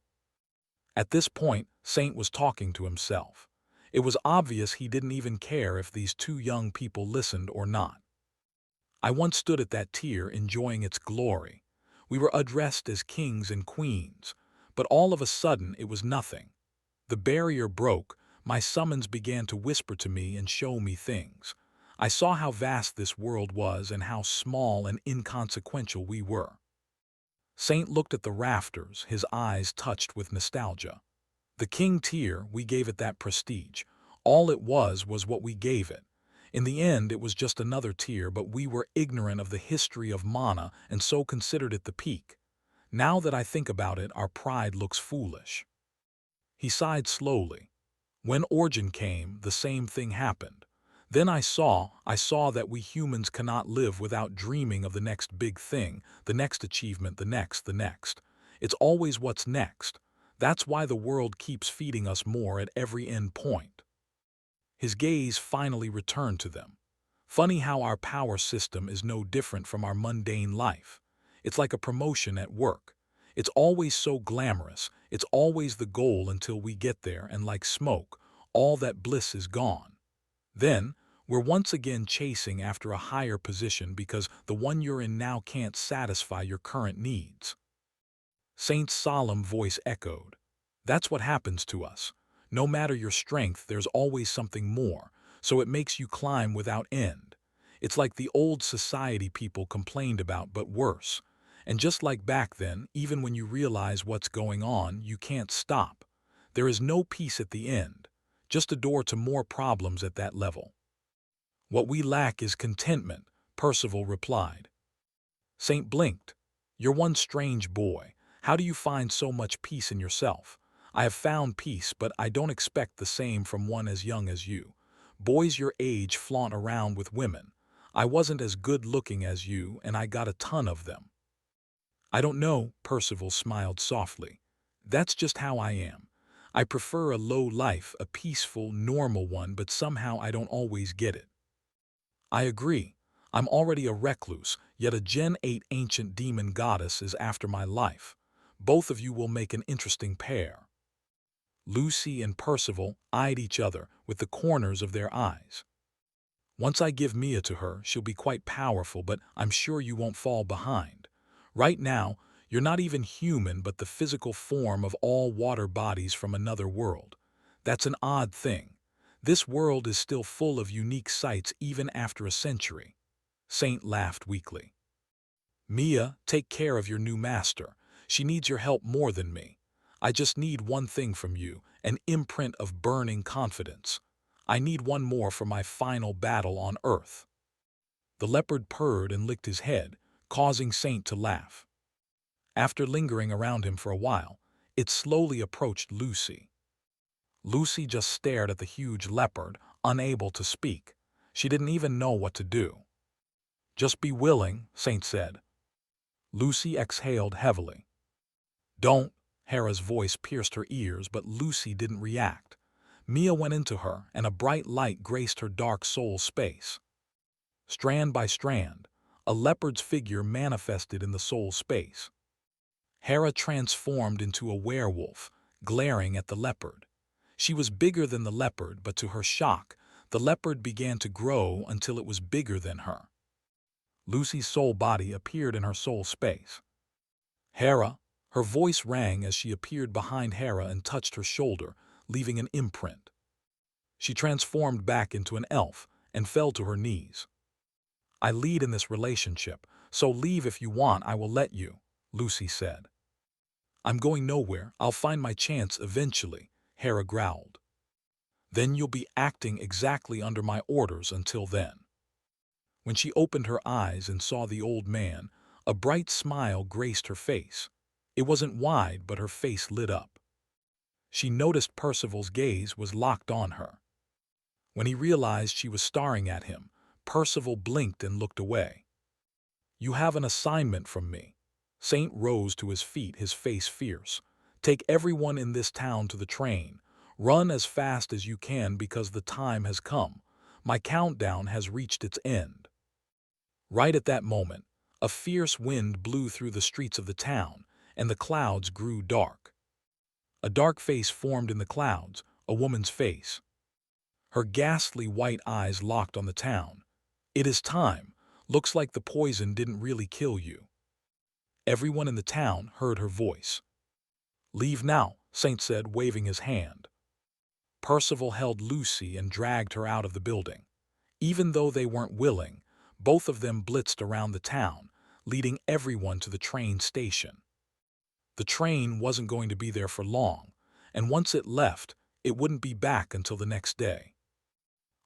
At this point, Saint was talking to himself. It was obvious he didn't even care if these two young people listened or not. I once stood at that tier enjoying its glory. We were addressed as kings and queens, but all of a sudden it was nothing. The barrier broke, my summons began to whisper to me and show me things. I saw how vast this world was and how small and inconsequential we were. Saint looked at the rafters, his eyes touched with nostalgia. The King Tyr, we gave it that prestige. All it was what we gave it. In the end, it was just another tier, but we were ignorant of the history of mana and so considered it the peak. Now that I think about it, our pride looks foolish. He sighed slowly. When Origin came, the same thing happened. Then I saw that we humans cannot live without dreaming of the next big thing, the next achievement, the next. It's always what's next. That's why the world keeps feeding us more at every end point. His gaze finally returned to them. Funny how our power system is no different from our mundane life. It's like a promotion at work. It's always so glamorous. It's always the goal until we get there, and like smoke, all that bliss is gone. Then, we're once again chasing after a higher position because the one you're in now can't satisfy your current needs. Saint's solemn voice echoed. That's what happens to us. No matter your strength, there's always something more, so it makes you climb without end. It's like the old society people complained about, but worse. And just like back then, even when you realize what's going on, you can't stop. There is no peace at the end, just a door to more problems at that level. What we lack is contentment, Percival replied. Saint blinked. You're one strange boy. How do you find so much peace in yourself? I have found peace, but I don't expect the same from one as young as you. Boys your age flaunt around with women. I wasn't as good-looking as you, and I got a ton of them. I don't know, Percival smiled softly. That's just how I am. I prefer a low life, a peaceful, normal one, but somehow I don't always get it. I agree. I'm already a recluse, yet a Gen 8 ancient demon goddess is after my life. Both of you will make an interesting pair." Lucy and Percival eyed each other with the corners of their eyes. "Once I give Mia to her, she'll be quite powerful, but I'm sure you won't fall behind. Right now, you're not even human but the physical form of all water bodies from another world. That's an odd thing. This world is still full of unique sights even after a century." Saint laughed weakly. "Mia, take care of your new master. She needs your help more than me. I just need one thing from you, an imprint of burning confidence. I need one more for my final battle on Earth." The leopard purred and licked his head, causing Saint to laugh. After lingering around him for a while, it slowly approached Lucy. Lucy just stared at the huge leopard, unable to speak. She didn't even know what to do. "Just be willing," Saint said. Lucy exhaled heavily. "Don't." Hera's voice pierced her ears, but Lucy didn't react. Mia went into her, and a bright light graced her dark soul space. Strand by strand, a leopard's figure manifested in the soul space. Hera transformed into a werewolf, glaring at the leopard. She was bigger than the leopard, but to her shock, the leopard began to grow until it was bigger than her. Lucy's soul body appeared in her soul space. "Hera!" Her voice rang as she appeared behind Hera and touched her shoulder, leaving an imprint. She transformed back into an elf and fell to her knees. "I lead in this relationship, so leave if you want, I will let you," Lucy said. "I'm going nowhere, I'll find my chance eventually," Hera growled. "Then you'll be acting exactly under my orders until then." When she opened her eyes and saw the old man, a bright smile graced her face. It wasn't wide, but her face lit up. She noticed Percival's gaze was locked on her. When he realized she was staring at him, Percival blinked and looked away. "You have an assignment from me." Saint rose to his feet, his face fierce. "Take everyone in this town to the train. Run as fast as you can because the time has come. My countdown has reached its end." Right at that moment, a fierce wind blew through the streets of the town, and the clouds grew dark. A dark face formed in the clouds, a woman's face. Her ghastly white eyes locked on the town. "It is time. Looks like the poison didn't really kill you." Everyone in the town heard her voice. "Leave now," Saint said, waving his hand. Percival held Lucy and dragged her out of the building. Even though they weren't willing, both of them blitzed around the town, leading everyone to the train station. The train wasn't going to be there for long, and once it left, it wouldn't be back until the next day.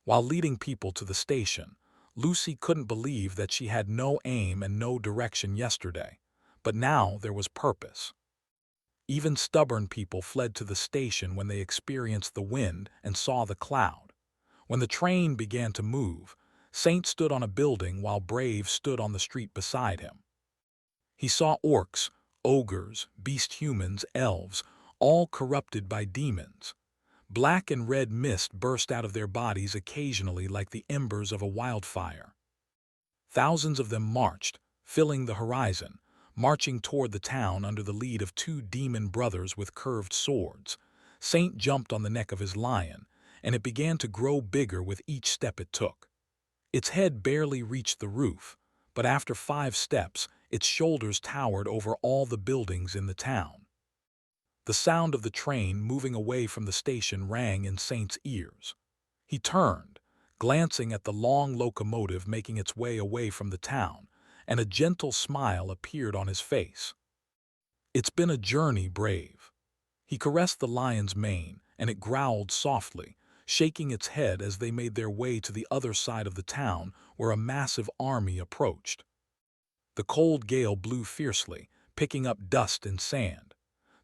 While leading people to the station, Lucy couldn't believe that she had no aim and no direction yesterday, but now there was purpose. Even stubborn people fled to the station when they experienced the wind and saw the cloud. When the train began to move, Saint stood on a building while Brave stood on the street beside him. He saw orcs, ogres, beast humans, elves, all corrupted by demons. Black and red mist burst out of their bodies occasionally like the embers of a wildfire. Thousands of them marched, filling the horizon, marching toward the town under the lead of two demon brothers with curved swords. Saint jumped on the neck of his lion, and it began to grow bigger with each step it took. Its head barely reached the roof, but after 5 steps, its shoulders towered over all the buildings in the town. The sound of the train moving away from the station rang in Saint's ears. He turned, glancing at the long locomotive making its way away from the town, and a gentle smile appeared on his face. "It's been a journey, Brave." He caressed the lion's mane, and it growled softly, shaking its head as they made their way to the other side of the town where a massive army approached. The cold gale blew fiercely, picking up dust and sand.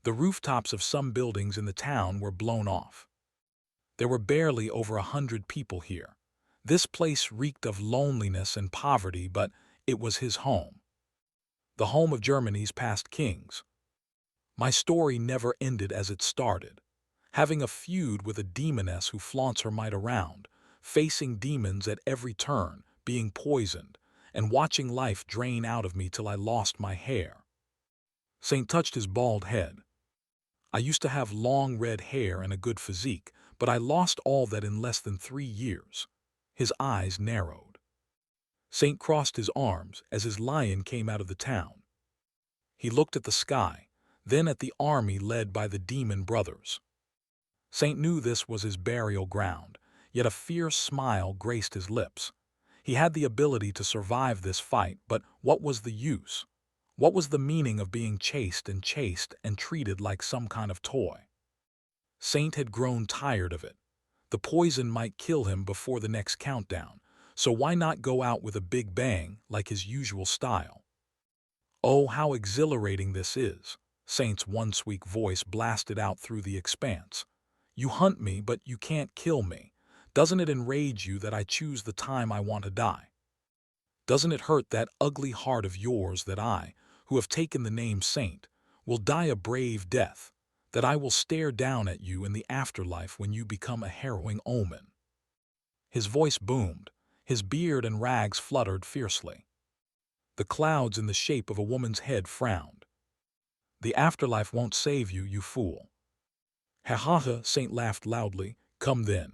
The rooftops of some buildings in the town were blown off. There were barely over 100 people here. This place reeked of loneliness and poverty, but it was his home. The home of Germany's past kings. My story never ended as it started. Having a feud with a demoness who flaunts her might around, facing demons at every turn, being poisoned, and watching life drain out of me till I lost my hair. Saint touched his bald head. I used to have long red hair and a good physique, but I lost all that in less than 3 years. His eyes narrowed. Saint crossed his arms as his lion came out of the town. He looked at the sky, then at the army led by the demon brothers. Saint knew this was his burial ground, yet a fierce smile graced his lips. He had the ability to survive this fight, but what was the use? What was the meaning of being chased and treated like some kind of toy? Saint had grown tired of it. The poison might kill him before the next countdown, so why not go out with a big bang like his usual style? Oh, how exhilarating this is! Saint's once weak voice blasted out through the expanse. You hunt me, but you can't kill me. Doesn't it enrage you that I choose the time I want to die? Doesn't it hurt that ugly heart of yours that I, who have taken the name Saint, will die a brave death, that I will stare down at you in the afterlife when you become a harrowing omen? His voice boomed, his beard and rags fluttered fiercely. The clouds in the shape of a woman's head frowned. The afterlife won't save you, you fool. Ha ha ha, Saint laughed loudly. Come then.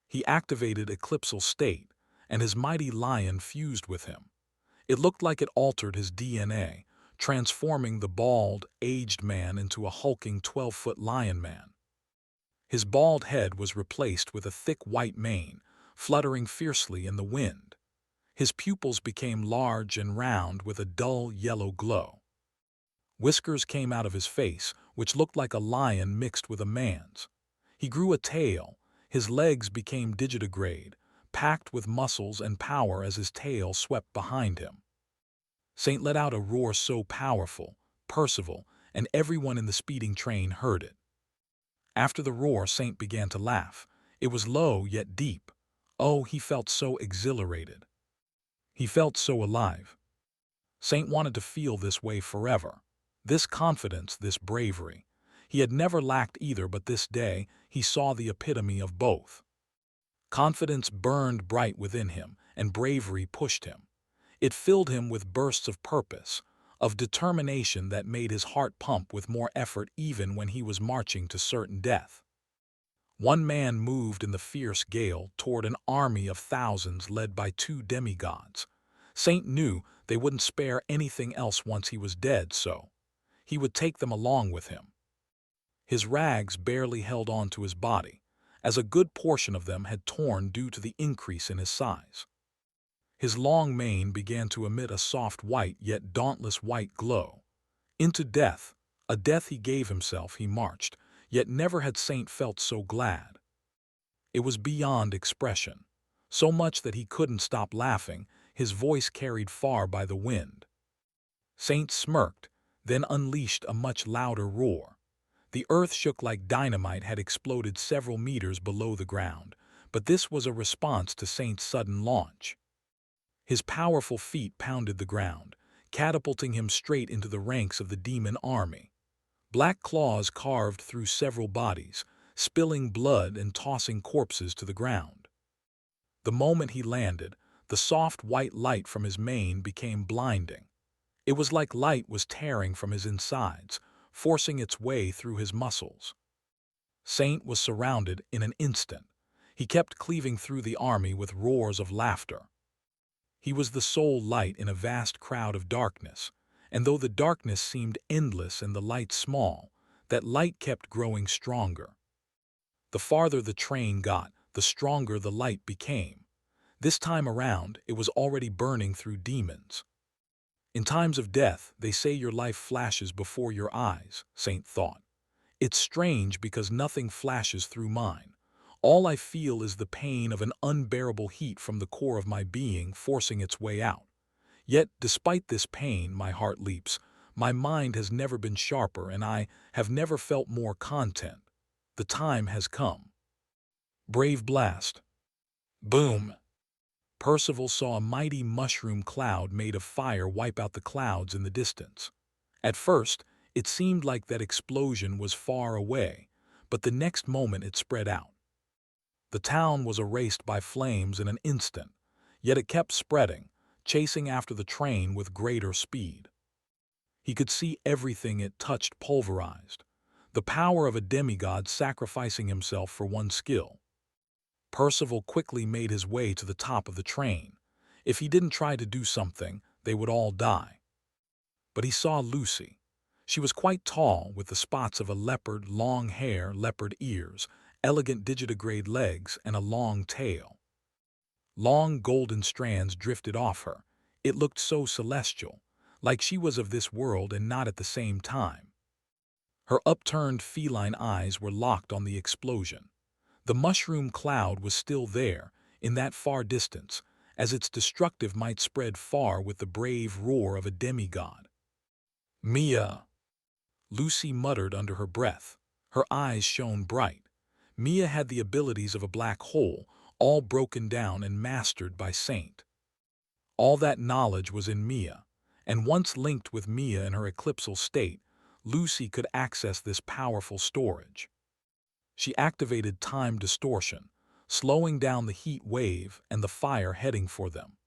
He activated Eclipsal State, and his mighty lion fused with him. It looked like it altered his DNA, transforming the bald, aged man into a hulking 12-foot lion man. His bald head was replaced with a thick white mane, fluttering fiercely in the wind. His pupils became large and round with a dull yellow glow. Whiskers came out of his face, which looked like a lion mixed with a man's. He grew a tail. His legs became digitigrade, packed with muscles and power as his tail swept behind him. Saint let out a roar so powerful, Percival and everyone in the speeding train heard it. After the roar, Saint began to laugh. It was low yet deep. Oh, he felt so exhilarated. He felt so alive. Saint wanted to feel this way forever. This confidence, this bravery. He had never lacked either, but this day he saw the epitome of both. Confidence burned bright within him, and bravery pushed him. It filled him with bursts of purpose, of determination that made his heart pump with more effort even when he was marching to certain death. One man moved in the fierce gale toward an army of thousands led by 2 demigods. Saint knew they wouldn't spare anything else once he was dead, so he would take them along with him. His rags barely held on to his body, as a good portion of them had torn due to the increase in his size. His long mane began to emit a soft white yet dauntless white glow. Into death, a death he gave himself, he marched, yet never had Saint felt so glad. It was beyond expression, so much that he couldn't stop laughing, his voice carried far by the wind. Saint smirked, then unleashed a much louder roar. The earth shook like dynamite had exploded several meters below the ground, but this was a response to Saint's sudden launch. His powerful feet pounded the ground, catapulting him straight into the ranks of the demon army. Black claws carved through several bodies, spilling blood and tossing corpses to the ground. The moment he landed, the soft white light from his mane became blinding. It was like light was tearing from his insides, forcing its way through his muscles. Saint was surrounded in an instant. He kept cleaving through the army with roars of laughter. He was the sole light in a vast crowd of darkness, and though the darkness seemed endless and the light small, that light kept growing stronger. The farther the train got, the stronger the light became. This time around, it was already burning through demons. In times of death, they say your life flashes before your eyes, Saint thought. It's strange because nothing flashes through mine. All I feel is the pain of an unbearable heat from the core of my being forcing its way out. Yet, despite this pain, my heart leaps. My mind has never been sharper, and I have never felt more content. The time has come. Brave blast. Boom. Percival saw a mighty mushroom cloud made of fire wipe out the clouds in the distance. At first, it seemed like that explosion was far away, but the next moment it spread out. The town was erased by flames in an instant, yet it kept spreading, chasing after the train with greater speed. He could see everything it touched pulverized, the power of a demigod sacrificing himself for one skill. Percival quickly made his way to the top of the train. If he didn't try to do something, they would all die. But he saw Lucy. She was quite tall, with the spots of a leopard, long hair, leopard ears, elegant digitigrade legs, and a long tail. Long golden strands drifted off her. It looked so celestial, like she was of this world and not at the same time. Her upturned feline eyes were locked on the explosion. The mushroom cloud was still there, in that far distance, as its destructive might spread far with the brave roar of a demigod. "Mia!" Lucy muttered under her breath. Her eyes shone bright. Mia had the abilities of a black hole, all broken down and mastered by Saint. All that knowledge was in Mia, and once linked with Mia in her eclipsal state, Lucy could access this powerful storage. She activated time distortion, slowing down the heat wave and the fire heading for them.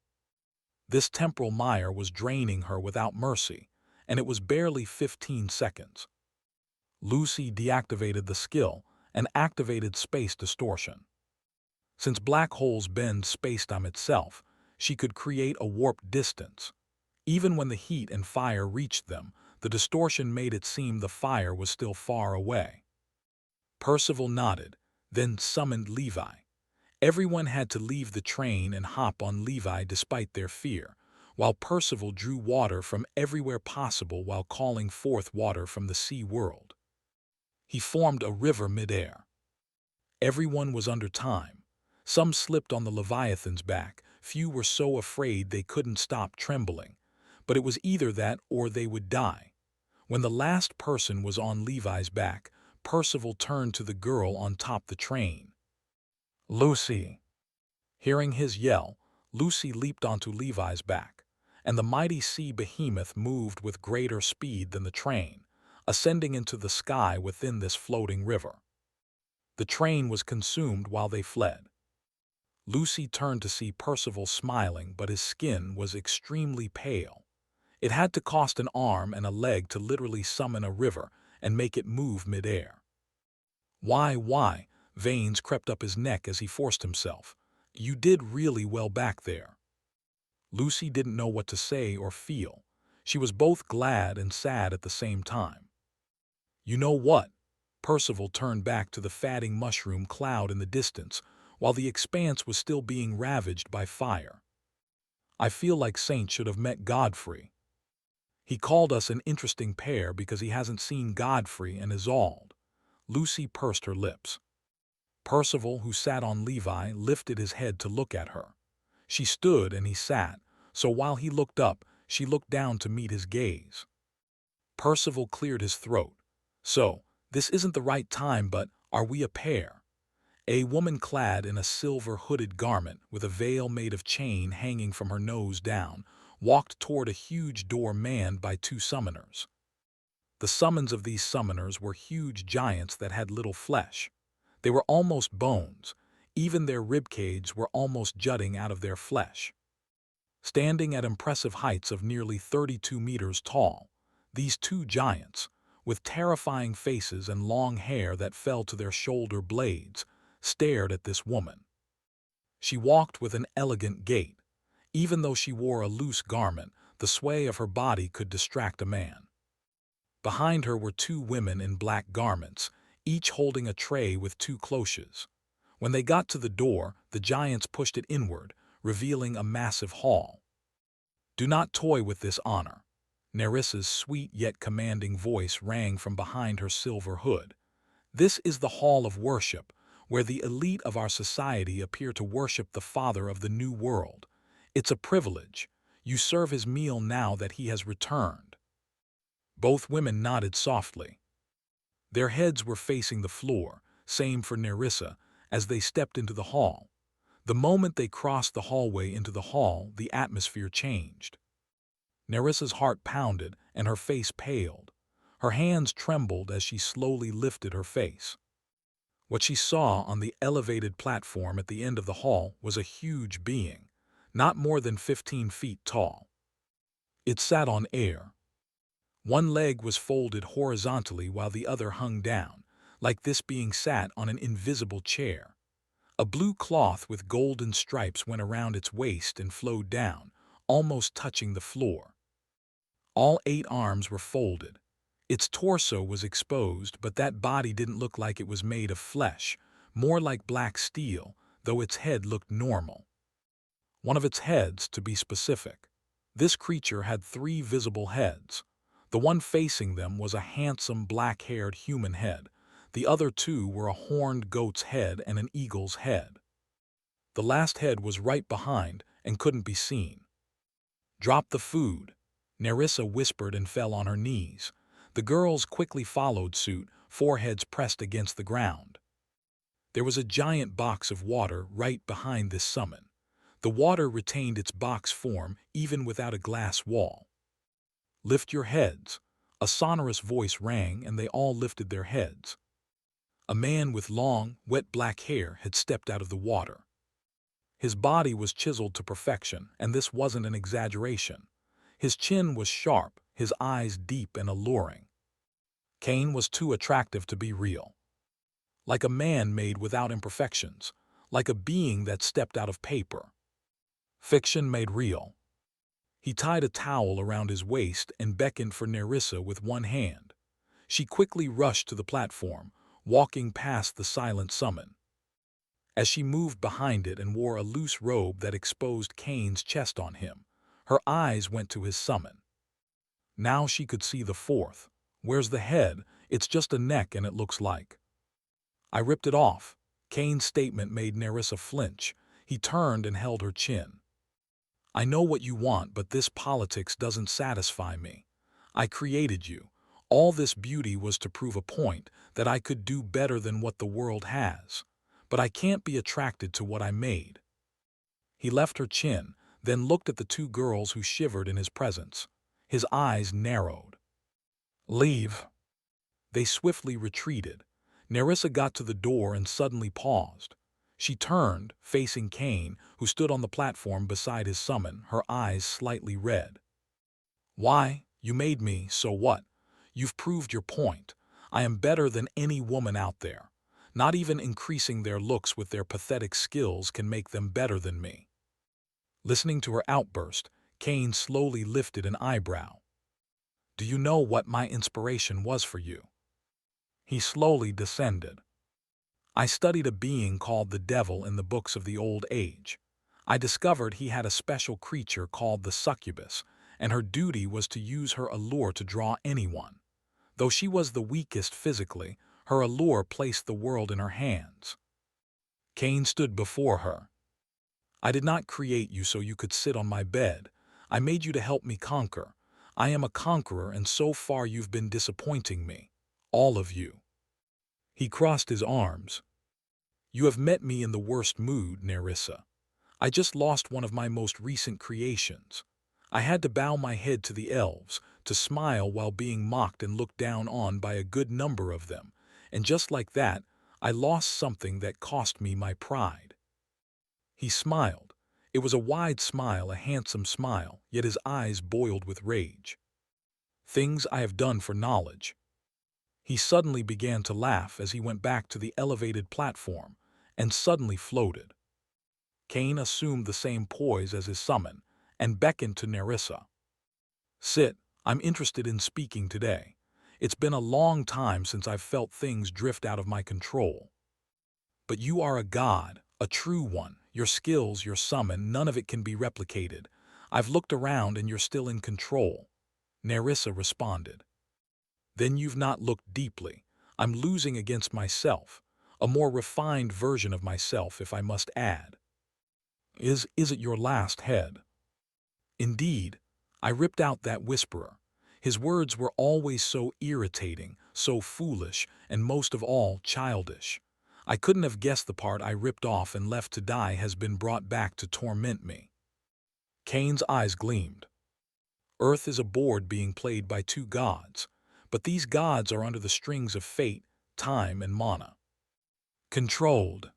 This temporal mire was draining her without mercy, and it was barely 15 seconds. Lucy deactivated the skill and activated space distortion. Since black holes bend space-time itself, she could create a warped distance. Even when the heat and fire reached them, the distortion made it seem the fire was still far away. Percival nodded, then summoned Levi. Everyone had to leave the train and hop on Levi despite their fear, while Percival drew water from everywhere possible while calling forth water from the sea world. He formed a river midair. Everyone was under time. Some slipped on the Leviathan's back, few were so afraid they couldn't stop trembling, but it was either that or they would die. When the last person was on Levi's back, Percival turned to the girl on top the train. "Lucy!" Hearing his yell, Lucy leaped onto Levi's back, and the mighty sea behemoth moved with greater speed than the train, ascending into the sky within this floating river. The train was consumed while they fled. Lucy turned to see Percival smiling, but his skin was extremely pale. It had to cost an arm and a leg to literally summon a river and make it move midair. Why? Veins crept up his neck as he forced himself. "You did really well back there." Lucy didn't know what to say or feel. She was both glad and sad at the same time. "You know what?" Percival turned back to the fatting mushroom cloud in the distance, while the expanse was still being ravaged by fire. "I feel like Saint should have met Godfrey. He called us an interesting pair because he hasn't seen Godfrey and Isolde." Lucy pursed her lips. Percival, who sat on Levi, lifted his head to look at her. She stood and he sat, so while he looked up, she looked down to meet his gaze. Percival cleared his throat. "So, this isn't the right time, but are we a pair?" A woman clad in a silver hooded garment, with a veil made of chain hanging from her nose down, walked toward a huge door manned by two summoners. The summons of these summoners were huge giants that had little flesh. They were almost bones. Even their ribcage were almost jutting out of their flesh. Standing at impressive heights of nearly 32 meters tall, these two giants, with terrifying faces and long hair that fell to their shoulder blades, stared at this woman. She walked with an elegant gait. Even though she wore a loose garment, the sway of her body could distract a man. Behind her were two women in black garments, each holding a tray with two cloches. When they got to the door, the giants pushed it inward, revealing a massive hall. "Do not toy with this honor." Nerissa's sweet yet commanding voice rang from behind her silver hood. "This is the hall of worship, where the elite of our society appear to worship the Father of the New World. It's a privilege. You serve his meal now that he has returned." Both women nodded softly. Their heads were facing the floor, same for Nerissa, as they stepped into the hall. The moment they crossed the hallway into the hall, the atmosphere changed. Nerissa's heart pounded and her face paled. Her hands trembled as she slowly lifted her face. What she saw on the elevated platform at the end of the hall was a huge being. not more than 15 feet tall. It sat on air. One leg was folded horizontally while the other hung down, like this being sat on an invisible chair. A blue cloth with golden stripes went around its waist and flowed down, almost touching the floor. All 8 arms were folded. Its torso was exposed, but that body didn't look like it was made of flesh, more like black steel, though its head looked normal. One of its heads, to be specific. This creature had 3 visible heads. The one facing them was a handsome black-haired human head. The other 2 were a horned goat's head and an eagle's head. The last head was right behind and couldn't be seen. "Drop the food," Nerissa whispered and fell on her knees. The girls quickly followed suit, foreheads pressed against the ground. There was a giant box of water right behind this summon. The water retained its box form even without a glass wall. "Lift your heads." A sonorous voice rang and they all lifted their heads. A man with long, wet black hair had stepped out of the water. His body was chiseled to perfection, and this wasn't an exaggeration. His chin was sharp, his eyes deep and alluring. Cain was too attractive to be real. Like a man made without imperfections, like a being that stepped out of paper. Fiction made real. He tied a towel around his waist and beckoned for Nerissa with one hand. She quickly rushed to the platform, walking past the silent summon. As she moved behind it and wore a loose robe that exposed Cain's chest on him, her eyes went to his summon. Now she could see the 4th. "Where's the head? It's just a neck and it looks like." "I ripped it off." Cain's statement made Nerissa flinch. He turned and held her chin. "I know what you want, but this politics doesn't satisfy me. I created you. All this beauty was to prove a point, that I could do better than what the world has. But I can't be attracted to what I made." He left her chin, then looked at the 2 girls who shivered in his presence. His eyes narrowed. "Leave." They swiftly retreated. Nerissa got to the door and suddenly paused. She turned, facing Cain, who stood on the platform beside his summon, her eyes slightly red. "Why? You made me, so what? You've proved your point. I am better than any woman out there. Not even increasing their looks with their pathetic skills can make them better than me." Listening to her outburst, Cain slowly lifted an eyebrow. "Do you know what my inspiration was for you?" He slowly descended. "I studied a being called the devil in the books of the old age. I discovered he had a special creature called the succubus, and her duty was to use her allure to draw anyone. Though she was the weakest physically, her allure placed the world in her hands." Cain stood before her. "I did not create you so you could sit on my bed. I made you to help me conquer. I am a conqueror, and so far you've been disappointing me. All of you." He crossed his arms. "You have met me in the worst mood, Nerissa. I just lost one of my most recent creations. I had to bow my head to the elves, to smile while being mocked and looked down on by a good number of them, and just like that, I lost something that cost me my pride." He smiled. It was a wide smile, a handsome smile, yet his eyes boiled with rage. "Things I have done for knowledge." He suddenly began to laugh as he went back to the elevated platform, and suddenly floated. Cain assumed the same poise as his summon, and beckoned to Nerissa. "Sit, I'm interested in speaking today. It's been a long time since I've felt things drift out of my control. But you are a god, a true one. Your skills, your summon, none of it can be replicated. I've looked around and you're still in control." Nerissa responded. "Then you've not looked deeply. I'm losing against myself, a more refined version of myself, if I must add." Is it your last head?" "Indeed." I ripped out that whisperer. His words were always so irritating, so foolish, and most of all, childish. I couldn't have guessed the part I ripped off and left to die has been brought back to torment me. Cain's eyes gleamed. Earth is a board being played by 2 gods, but these gods are under the strings of fate, time, and mana. Controlled.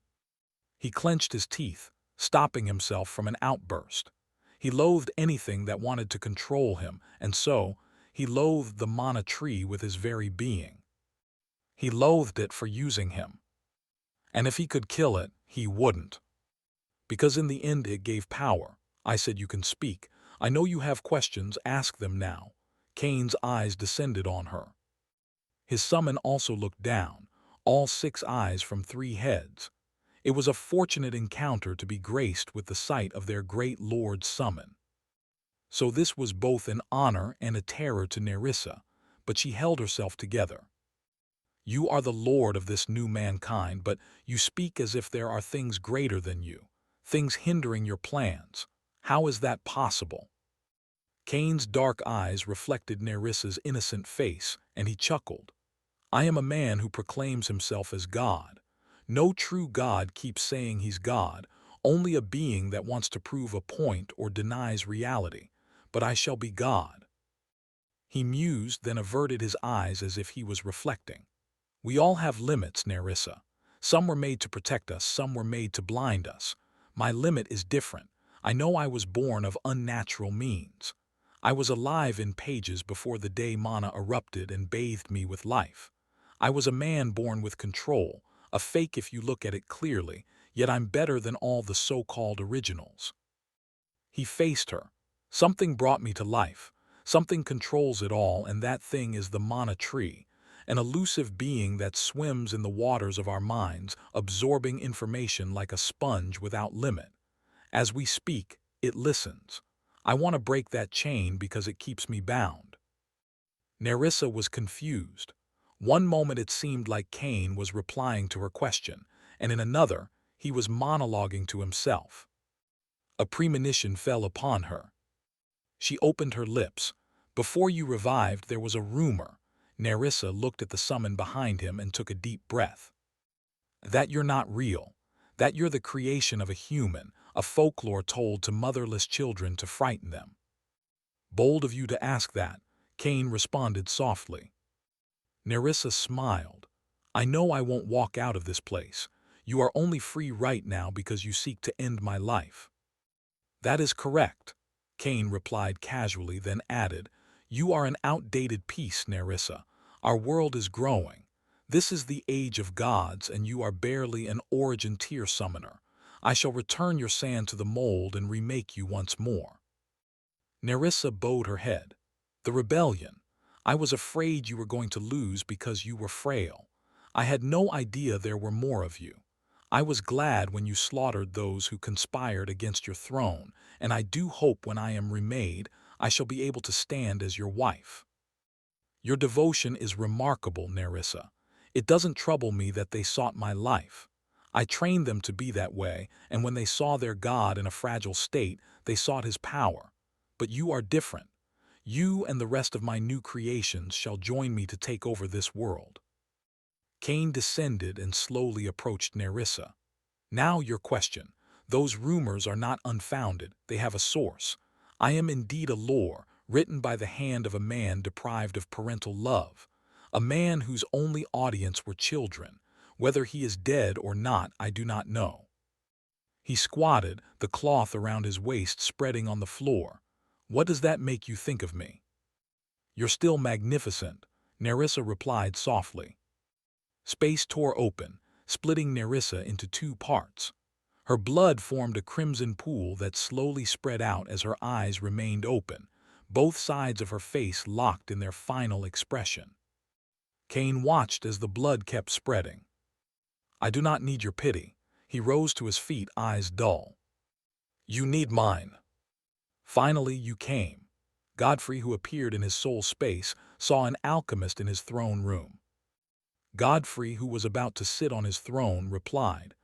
He clenched his teeth. stopping himself from an outburst. He loathed anything that wanted to control him, and so he loathed the mana tree with his very being. He loathed it for using him. And if he could kill it, he wouldn't. Because in the end it gave power. I said, "You can speak. I know you have questions, ask them now." Cain's eyes descended on her. His summon also looked down, all 6 eyes from 3 heads. It was a fortunate encounter to be graced with the sight of their great lord's summon. So this was both an honor and a terror to Nerissa, but she held herself together. "You are the lord of this new mankind, but you speak as if there are things greater than you, things hindering your plans. How is that possible?" Cain's dark eyes reflected Nerissa's innocent face, and he chuckled. "I am a man who proclaims himself as God. No true God keeps saying he's God, only a being that wants to prove a point or denies reality. But I shall be God." He mused, then averted his eyes as if he was reflecting. "We all have limits, Nerissa. Some were made to protect us, some were made to blind us. My limit is different. I know I was born of unnatural means. I was alive in pages before the day mana erupted and bathed me with life. I was a man born with control, a fake if you look at it clearly, yet I'm better than all the so-called originals." He faced her. "Something brought me to life. Something controls it all, and that thing is the mana tree, an elusive being that swims in the waters of our minds, absorbing information like a sponge without limit. As we speak, it listens. I want to break that chain because it keeps me bound." Nerissa was confused. One moment it seemed like Cain was replying to her question, and in another, he was monologuing to himself. A premonition fell upon her. She opened her lips. "Before you revived, there was a rumor." Nerissa looked at the summon behind him and took a deep breath. "That you're not real. That you're the creation of a human, a folklore told to motherless children to frighten them." "Bold of you to ask that," Cain responded softly. Nerissa smiled. "I know I won't walk out of this place. You are only free right now because you seek to end my life." "That is correct," Cain replied casually, then added, "You are an outdated piece, Nerissa. Our world is growing. This is the age of gods, and you are barely an origin tier summoner. I shall return your sand to the mold and remake you once more." Nerissa bowed her head. "The rebellion. I was afraid you were going to lose because you were frail. I had no idea there were more of you. I was glad when you slaughtered those who conspired against your throne, and I do hope when I am remade, I shall be able to stand as your wife." "Your devotion is remarkable, Nerissa. It doesn't trouble me that they sought my life. I trained them to be that way, and when they saw their God in a fragile state, they sought his power. But you are different. You and the rest of my new creations shall join me to take over this world." Cain descended and slowly approached Nerissa. "Now your question. Those rumors are not unfounded, they have a source. I am indeed a lore, written by the hand of a man deprived of parental love, a man whose only audience were children. Whether he is dead or not, I do not know." He squatted, the cloth around his waist spreading on the floor. "What does that make you think of me?" "You're still magnificent," Nerissa replied softly. Space tore open, splitting Nerissa into 2 parts. Her blood formed a crimson pool that slowly spread out as her eyes remained open, both sides of her face locked in their final expression. Cain watched as the blood kept spreading. "I do not need your pity." He rose to his feet, eyes dull. "You need mine." Finally you came. Godfrey, who appeared in his soul space, saw an alchemist in his throne room. Godfrey, who was about to sit on his throne, replied,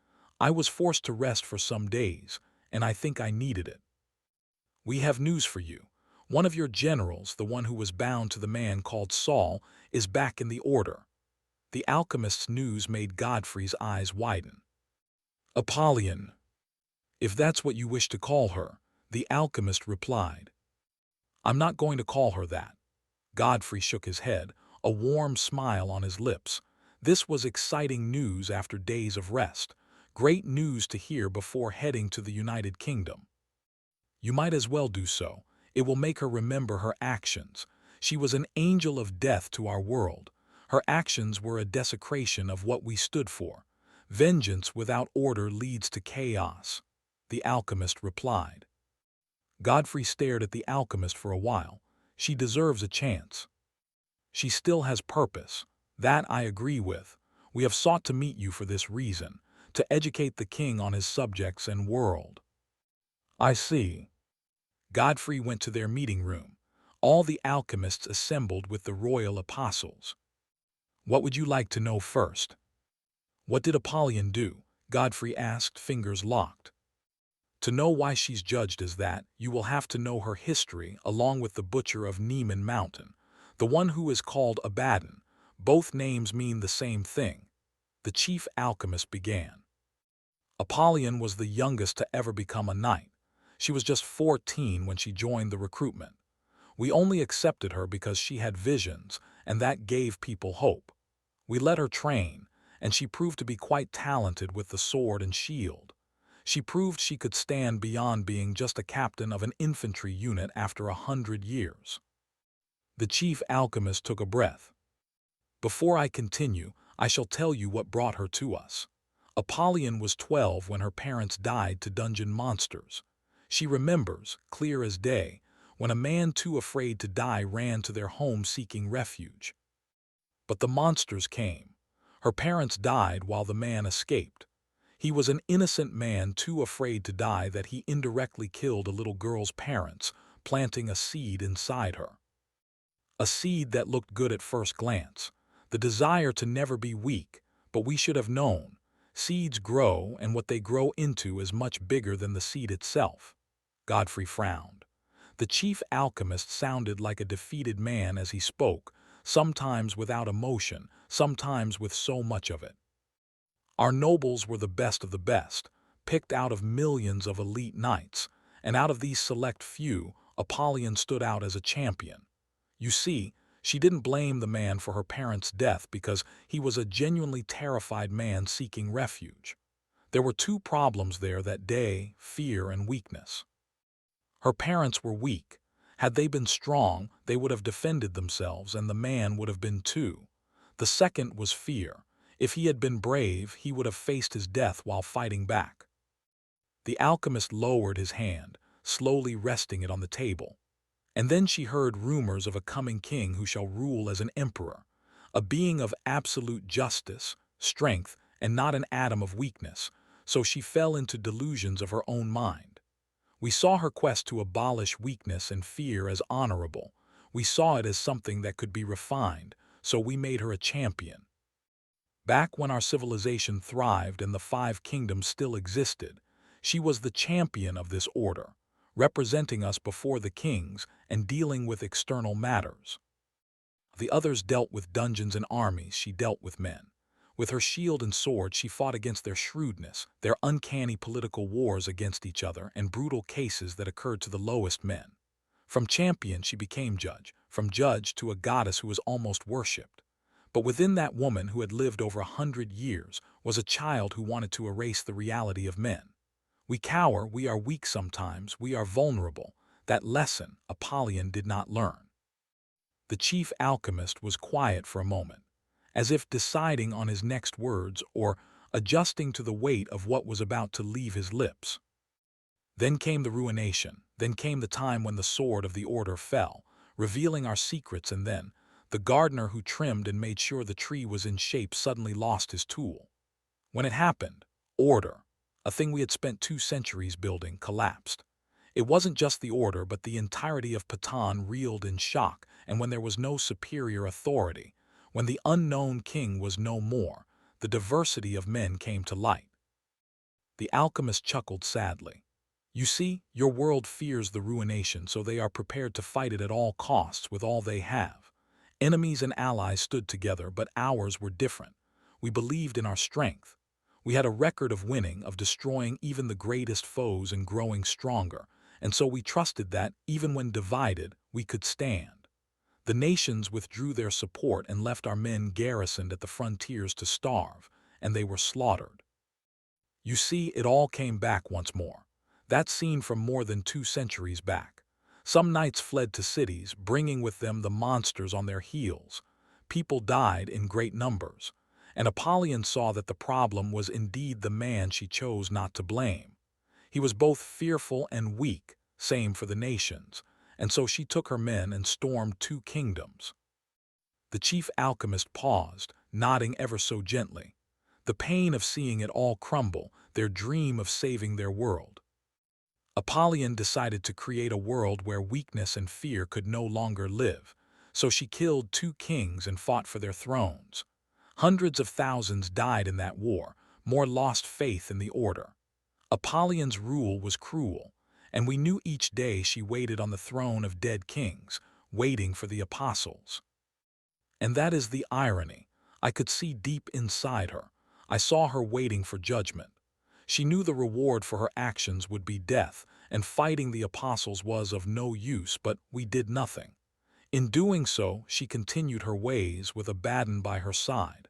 "I was forced to rest for some days, and I think I needed it. We have news for you. One of your generals, the one who was bound to the man called Saul, is back in the order." The alchemist's news made Godfrey's eyes widen. "Apollyon, if that's what you wish to call her," the alchemist replied. "I'm not going to call her that." Godfrey shook his head, a warm smile on his lips. This was exciting news after days of rest. Great news to hear before heading to the United Kingdom. You might as well do so. It will make her remember her actions. She was an angel of death to our world. Her actions were a desecration of what we stood for. Vengeance without order leads to chaos, the alchemist replied. Godfrey stared at the alchemist for a while. She deserves a chance. She still has purpose. That I agree with. We have sought to meet you for this reason, to educate the king on his subjects and world. I see. Godfrey went to their meeting room. All the alchemists assembled with the royal apostles. What would you like to know first? What did Apollyon do? Godfrey asked, fingers locked. To know why she's judged as that, you will have to know her history along with the butcher of Neiman Mountain, the one who is called Abaddon. Both names mean the same thing. The chief alchemist began. Apollyon was the youngest to ever become a knight. She was just 14 when she joined the recruitment. We only accepted her because she had visions, and that gave people hope. We let her train, and she proved to be quite talented with the sword and shield. She proved she could stand beyond being just a captain of an infantry unit after 100 years. The chief alchemist took a breath. Before I continue, I shall tell you what brought her to us. Apollyon was 12 when her parents died to dungeon monsters. She remembers, clear as day, when a man too afraid to die ran to their home seeking refuge. But the monsters came. Her parents died while the man escaped. He was an innocent man too afraid to die that he indirectly killed a little girl's parents, planting a seed inside her. A seed that looked good at first glance. The desire to never be weak, but we should have known. Seeds grow, and what they grow into is much bigger than the seed itself. Godfrey frowned. The chief alchemist sounded like a defeated man as he spoke, sometimes without emotion, sometimes with so much of it. Our nobles were the best of the best, picked out of millions of elite knights, and out of these select few, Apollyon stood out as a champion. You see, she didn't blame the man for her parents' death because he was a genuinely terrified man seeking refuge. There were two problems there that day: fear and weakness. Her parents were weak. Had they been strong, they would have defended themselves, and the man would have been too. The second was fear. If he had been brave, he would have faced his death while fighting back. The alchemist lowered his hand, slowly resting it on the table. And then she heard rumors of a coming king who shall rule as an emperor, a being of absolute justice, strength, and not an atom of weakness, so she fell into delusions of her own mind. We saw her quest to abolish weakness and fear as honorable. We saw it as something that could be refined, so we made her a champion. Back when our civilization thrived and the 5 kingdoms still existed, she was the champion of this order, representing us before the kings and dealing with external matters. The others dealt with dungeons and armies, she dealt with men. With her shield and sword, she fought against their shrewdness, their uncanny political wars against each other, and brutal cases that occurred to the lowest men. From champion, she became judge, from judge to a goddess who was almost worshipped. But within that woman who had lived over 100 years was a child who wanted to erase the reality of men. We cower, we are weak sometimes, we are vulnerable. That lesson Apollyon did not learn. The chief alchemist was quiet for a moment, as if deciding on his next words or adjusting to the weight of what was about to leave his lips. Then came the ruination. Then came the time when the sword of the order fell, revealing our secrets, and then the gardener who trimmed and made sure the tree was in shape suddenly lost his tool. When it happened, order, a thing we had spent 2 centuries building, collapsed. It wasn't just the order, but the entirety of Patan reeled in shock, and when there was no superior authority, when the unknown king was no more, the diversity of men came to light. The alchemist chuckled sadly. You see, your world fears the ruination, so they are prepared to fight it at all costs with all they have. Enemies and allies stood together, but ours were different. We believed in our strength. We had a record of winning, of destroying even the greatest foes and growing stronger, and so we trusted that, even when divided, we could stand. The nations withdrew their support and left our men garrisoned at the frontiers to starve, and they were slaughtered. You see, it all came back once more. That scene from more than 2 centuries back. Some knights fled to cities, bringing with them the monsters on their heels. People died in great numbers, and Apollyon saw that the problem was indeed the man she chose not to blame. He was both fearful and weak, same for the nations, and so she took her men and stormed 2 kingdoms. The chief alchemist paused, nodding ever so gently. The pain of seeing it all crumble, their dream of saving their world. Apollyon decided to create a world where weakness and fear could no longer live, so she killed 2 kings and fought for their thrones. Hundreds of thousands died in that war, more lost faith in the order. Apollyon's rule was cruel, and we knew each day she waited on the throne of dead kings, waiting for the apostles. And that is the irony. I could see deep inside her. I saw her waiting for judgment. She knew the reward for her actions would be death, and fighting the apostles was of no use, but we did nothing. In doing so, she continued her ways with Abaddon by her side.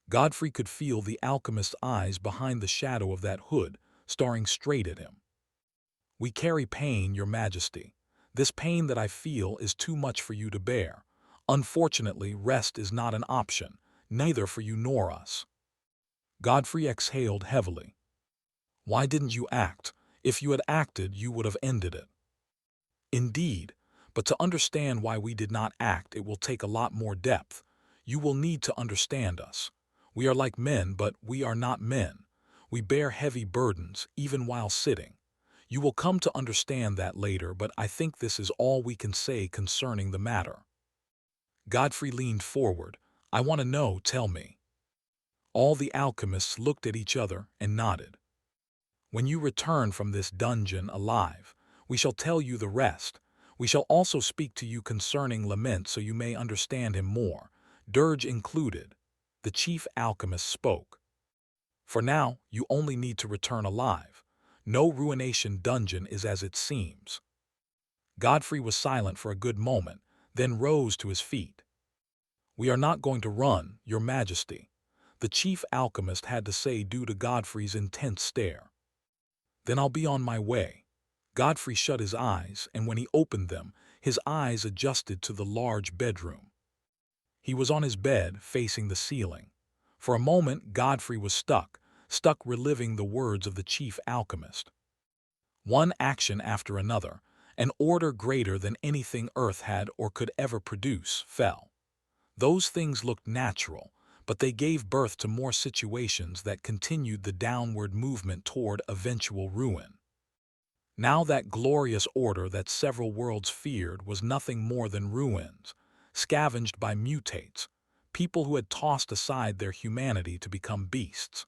Godfrey could feel the alchemist's eyes behind the shadow of that hood, staring straight at him. "We carry pain, your majesty. This pain that I feel is too much for you to bear. Unfortunately, rest is not an option, neither for you nor us." Godfrey exhaled heavily. "Why didn't you act? If you had acted, you would have ended it." "Indeed, but to understand why we did not act, it will take a lot more depth. You will need to understand us. We are like men, but we are not men. We bear heavy burdens, even while sitting. You will come to understand that later, but I think this is all we can say concerning the matter." Godfrey leaned forward. "I want to know, tell me." All the alchemists looked at each other and nodded. "When you return from this dungeon alive, we shall tell you the rest. We shall also speak to you concerning Lament so you may understand him more, Dirge included." The chief alchemist spoke. "For now, you only need to return alive. No ruination dungeon is as it seems." Godfrey was silent for a good moment, then rose to his feet. "We are not going to run, your majesty," the chief alchemist had to say due to Godfrey's intense stare. "Then I'll be on my way." Godfrey shut his eyes, and when he opened them, his eyes adjusted to the large bedroom. He was on his bed, facing the ceiling. For a moment, Godfrey was stuck reliving the words of the chief alchemist. One action after another, an order greater than anything Earth had or could ever produce, fell. Those things looked natural, but they gave birth to more situations that continued the downward movement toward eventual ruin. Now that glorious order that several worlds feared was nothing more than ruins, scavenged by mutates, people who had tossed aside their humanity to become beasts.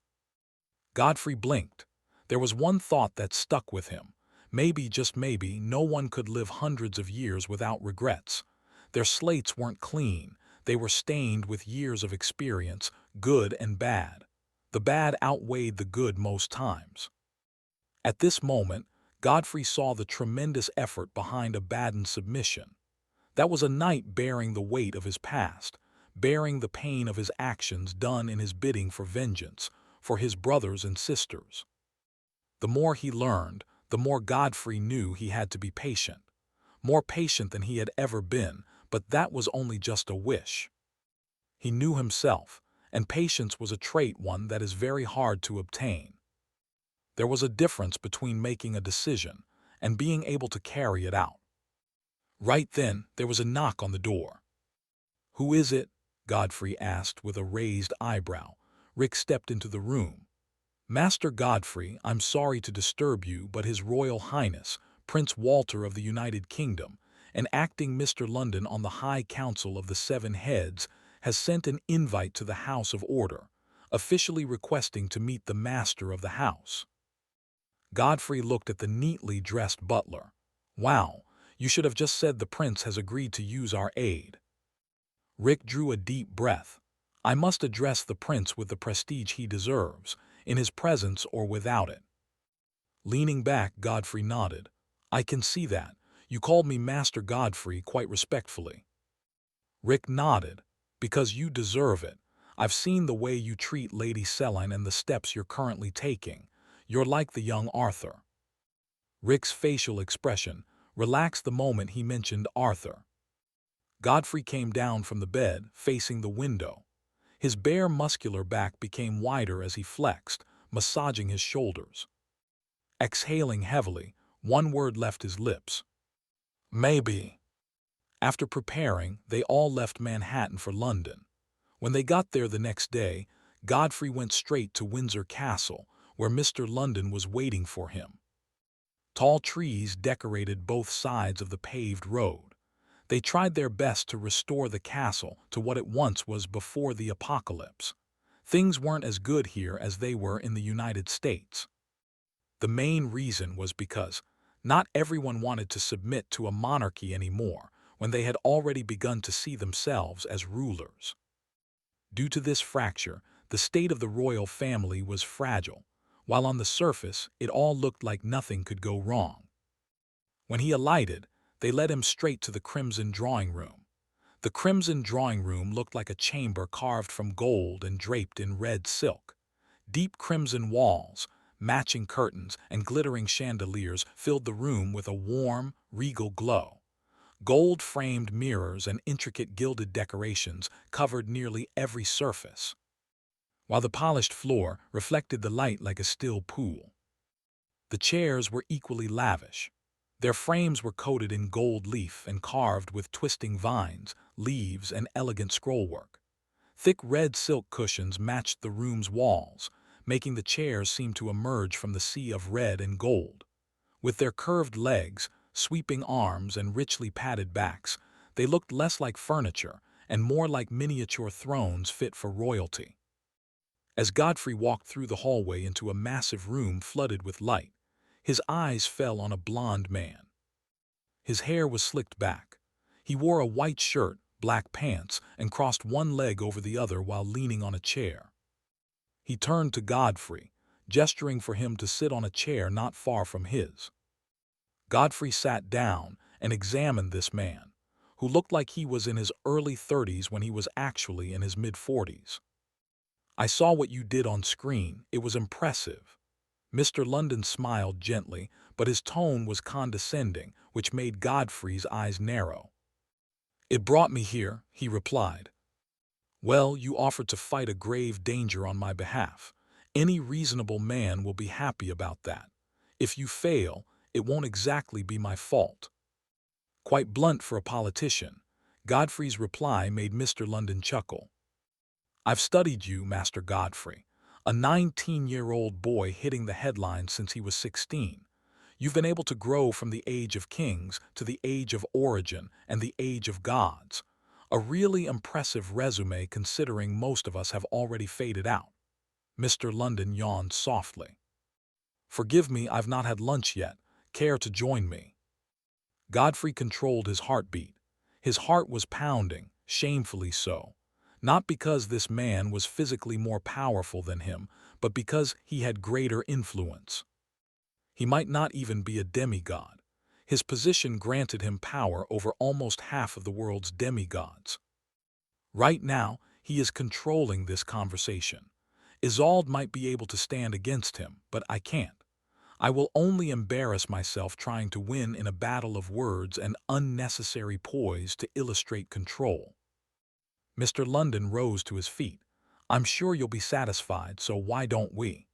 Godfrey blinked. There was one thought that stuck with him. Maybe, just maybe, no one could live hundreds of years without regrets. Their slates weren't clean. They were stained with years of experience, good and bad. The bad outweighed the good most times. At this moment, Godfrey saw the tremendous effort behind Abaddon's submission. That was a knight bearing the weight of his past, bearing the pain of his actions done in his bidding for vengeance, for his brothers and sisters. The more he learned, the more Godfrey knew he had to be patient. More patient than he had ever been, but that was only just a wish. He knew himself, and patience was a trait one that is very hard to obtain. There was a difference between making a decision and being able to carry it out. Right then, there was a knock on the door. "Who is it?" Godfrey asked with a raised eyebrow. Rick stepped into the room. "Master Godfrey, I'm sorry to disturb you, but His Royal Highness, Prince Walter of the United Kingdom, and acting Mr. London on the High Council of the Seven Heads, has sent an invite to the House of Order, officially requesting to meet the master of the house." Godfrey looked at the neatly dressed butler. "Wow, you should have just said the prince has agreed to use our aid." Rick drew a deep breath. "I must address the prince with the prestige he deserves, in his presence or without it." Leaning back, Godfrey nodded. "I can see that. You called me Master Godfrey quite respectfully." Rick nodded. "Because you deserve it. I've seen the way you treat Lady Selene and the steps you're currently taking. You're like the young Arthur." Rick's facial expression relaxed the moment he mentioned Arthur. Godfrey came down from the bed, facing the window. His bare muscular back became wider as he flexed, massaging his shoulders. Exhaling heavily, one word left his lips. "Maybe." After preparing, they all left Manhattan for London. When they got there the next day, Godfrey went straight to Windsor Castle, where Mr. London was waiting for him. Tall trees decorated both sides of the paved road. They tried their best to restore the castle to what it once was before the apocalypse. Things weren't as good here as they were in the United States. The main reason was because not everyone wanted to submit to a monarchy anymore when they had already begun to see themselves as rulers. Due to this fracture, the state of the royal family was fragile, while on the surface it all looked like nothing could go wrong. When he alighted, they led him straight to the Crimson Drawing Room. The Crimson Drawing Room looked like a chamber carved from gold and draped in red silk. Deep crimson walls, matching curtains, and glittering chandeliers filled the room with a warm, regal glow. Gold-framed mirrors and intricate gilded decorations covered nearly every surface, while the polished floor reflected the light like a still pool. The chairs were equally lavish. Their frames were coated in gold leaf and carved with twisting vines, leaves, and elegant scrollwork. Thick red silk cushions matched the room's walls, making the chairs seem to emerge from the sea of red and gold. With their curved legs, sweeping arms, and richly padded backs, they looked less like furniture and more like miniature thrones fit for royalty. As Godfrey walked through the hallway into a massive room flooded with light, his eyes fell on a blond man. His hair was slicked back. He wore a white shirt, black pants, and crossed one leg over the other while leaning on a chair. He turned to Godfrey, gesturing for him to sit on a chair not far from his. Godfrey sat down and examined this man, who looked like he was in his early 30s when he was actually in his mid-40s. "I saw what you did on screen. It was impressive." Mr. London smiled gently, but his tone was condescending, which made Godfrey's eyes narrow. "It brought me here," he replied. "Well, you offered to fight a grave danger on my behalf. Any reasonable man will be happy about that. If you fail, it won't exactly be my fault." Quite blunt for a politician, Godfrey's reply made Mr. London chuckle. "I've studied you, Master Godfrey. A 19-year-old boy hitting the headlines since he was 16. You've been able to grow from the age of kings to the age of origin and the age of gods. A really impressive resume considering most of us have already faded out." Mr. London yawned softly. "Forgive me, I've not had lunch yet. Care to join me?" Godfrey controlled his heartbeat. His heart was pounding, shamefully so. Not because this man was physically more powerful than him, but because he had greater influence. He might not even be a demigod. His position granted him power over almost half of the world's demigods. Right now, he is controlling this conversation. Isolde might be able to stand against him, but I can't. I will only embarrass myself trying to win in a battle of words and unnecessary poise to illustrate control. Mr. London rose to his feet. "I'm sure you'll be satisfied, so why don't we?"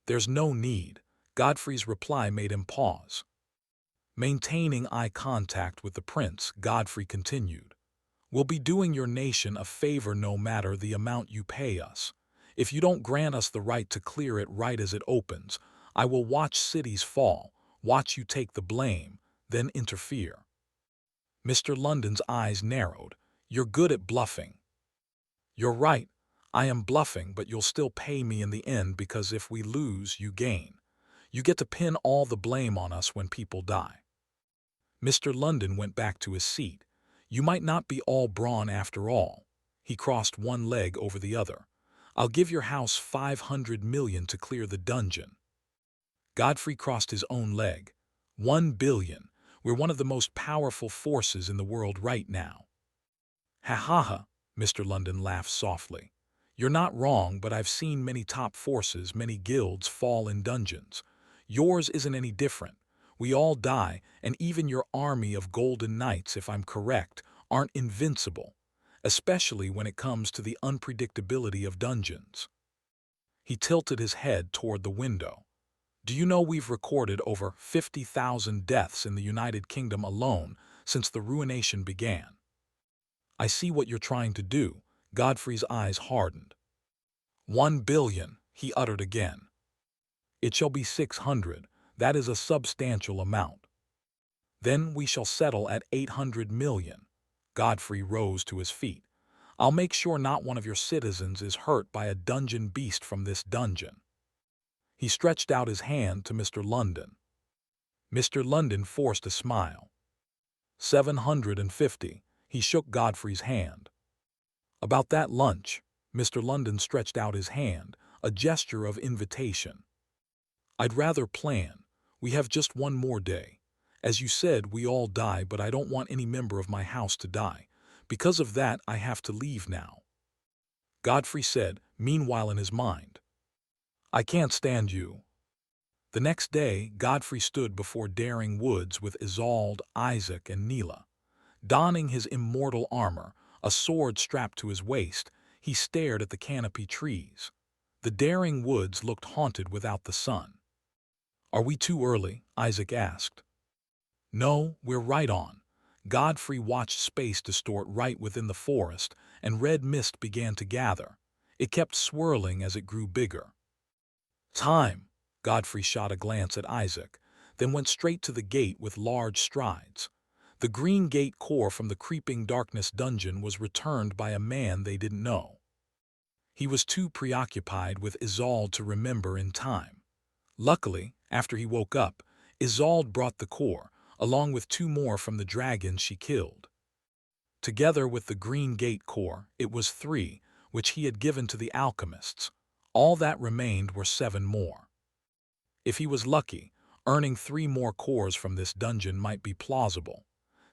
"There's no need." Godfrey's reply made him pause. Maintaining eye contact with the prince, Godfrey continued. "We'll be doing your nation a favor no matter the amount you pay us. If you don't grant us the right to clear it right as it opens, I will watch cities fall, watch you take the blame, then interfere." Mr. London's eyes narrowed. "You're good at bluffing." "You're right. I am bluffing, but you'll still pay me in the end because if we lose, you gain. You get to pin all the blame on us when people die." Mr. London went back to his seat. "You might not be all brawn after all." He crossed one leg over the other. "I'll give your house 500 million to clear the dungeon." Godfrey crossed his own leg. 1 billion. We're one of the most powerful forces in the world right now. "Ha ha ha," Mr. London laughed softly. You're not wrong, but I've seen many top forces, many guilds fall in dungeons. Yours isn't any different. We all die, and even your army of golden knights, if I'm correct, aren't invincible, especially when it comes to the unpredictability of dungeons. He tilted his head toward the window. Do you know we've recorded over 50,000 deaths in the United Kingdom alone since the ruination began? I see what you're trying to do. Godfrey's eyes hardened. 1 billion, he uttered again. It shall be 600. That is a substantial amount. Then we shall settle at 800 million. Godfrey rose to his feet. I'll make sure not one of your citizens is hurt by a dungeon beast from this dungeon. He stretched out his hand to Mr. London. Mr. London forced a smile. 750. He shook Godfrey's hand. About that lunch, Mr. London stretched out his hand, a gesture of invitation. I'd rather plan. We have just one more day. As you said, we all die, but I don't want any member of my house to die. Because of that, I have to leave now. Godfrey said, meanwhile in his mind, I can't stand you. The next day, Godfrey stood before Daring Woods with Isolde, Isaac, and Neela. Donning his immortal armor, a sword strapped to his waist, he stared at the canopy trees. The Daring Woods looked haunted without the sun. Are we too early? Isaac asked. No, we're right on. Godfrey watched space distort right within the forest, and red mist began to gather. It kept swirling as it grew bigger. Time! Godfrey shot a glance at Isaac, then went straight to the gate with large strides. The green gate core from the creeping darkness dungeon was returned by a man they didn't know. He was too preoccupied with Isolde to remember in time. Luckily, after he woke up, Isolde brought the core, along with 2 more from the dragons she killed. Together with the green gate core, it was 3, which he had given to the alchemists. All that remained were 7 more. If he was lucky, earning 3 more cores from this dungeon might be plausible.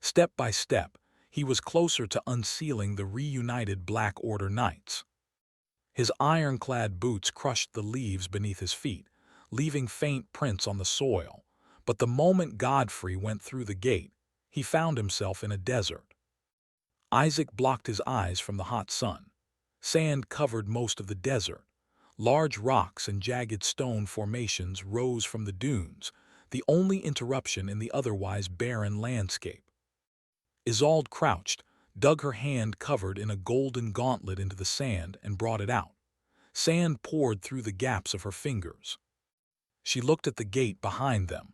Step by step, he was closer to unsealing the reunited Black Order Knights. His ironclad boots crushed the leaves beneath his feet, leaving faint prints on the soil. But the moment Godfrey went through the gate, he found himself in a desert. Isaac blocked his eyes from the hot sun. Sand covered most of the desert. Large rocks and jagged stone formations rose from the dunes, the only interruption in the otherwise barren landscape. Isolde crouched, dug her hand covered in a golden gauntlet into the sand and brought it out. Sand poured through the gaps of her fingers. She looked at the gate behind them.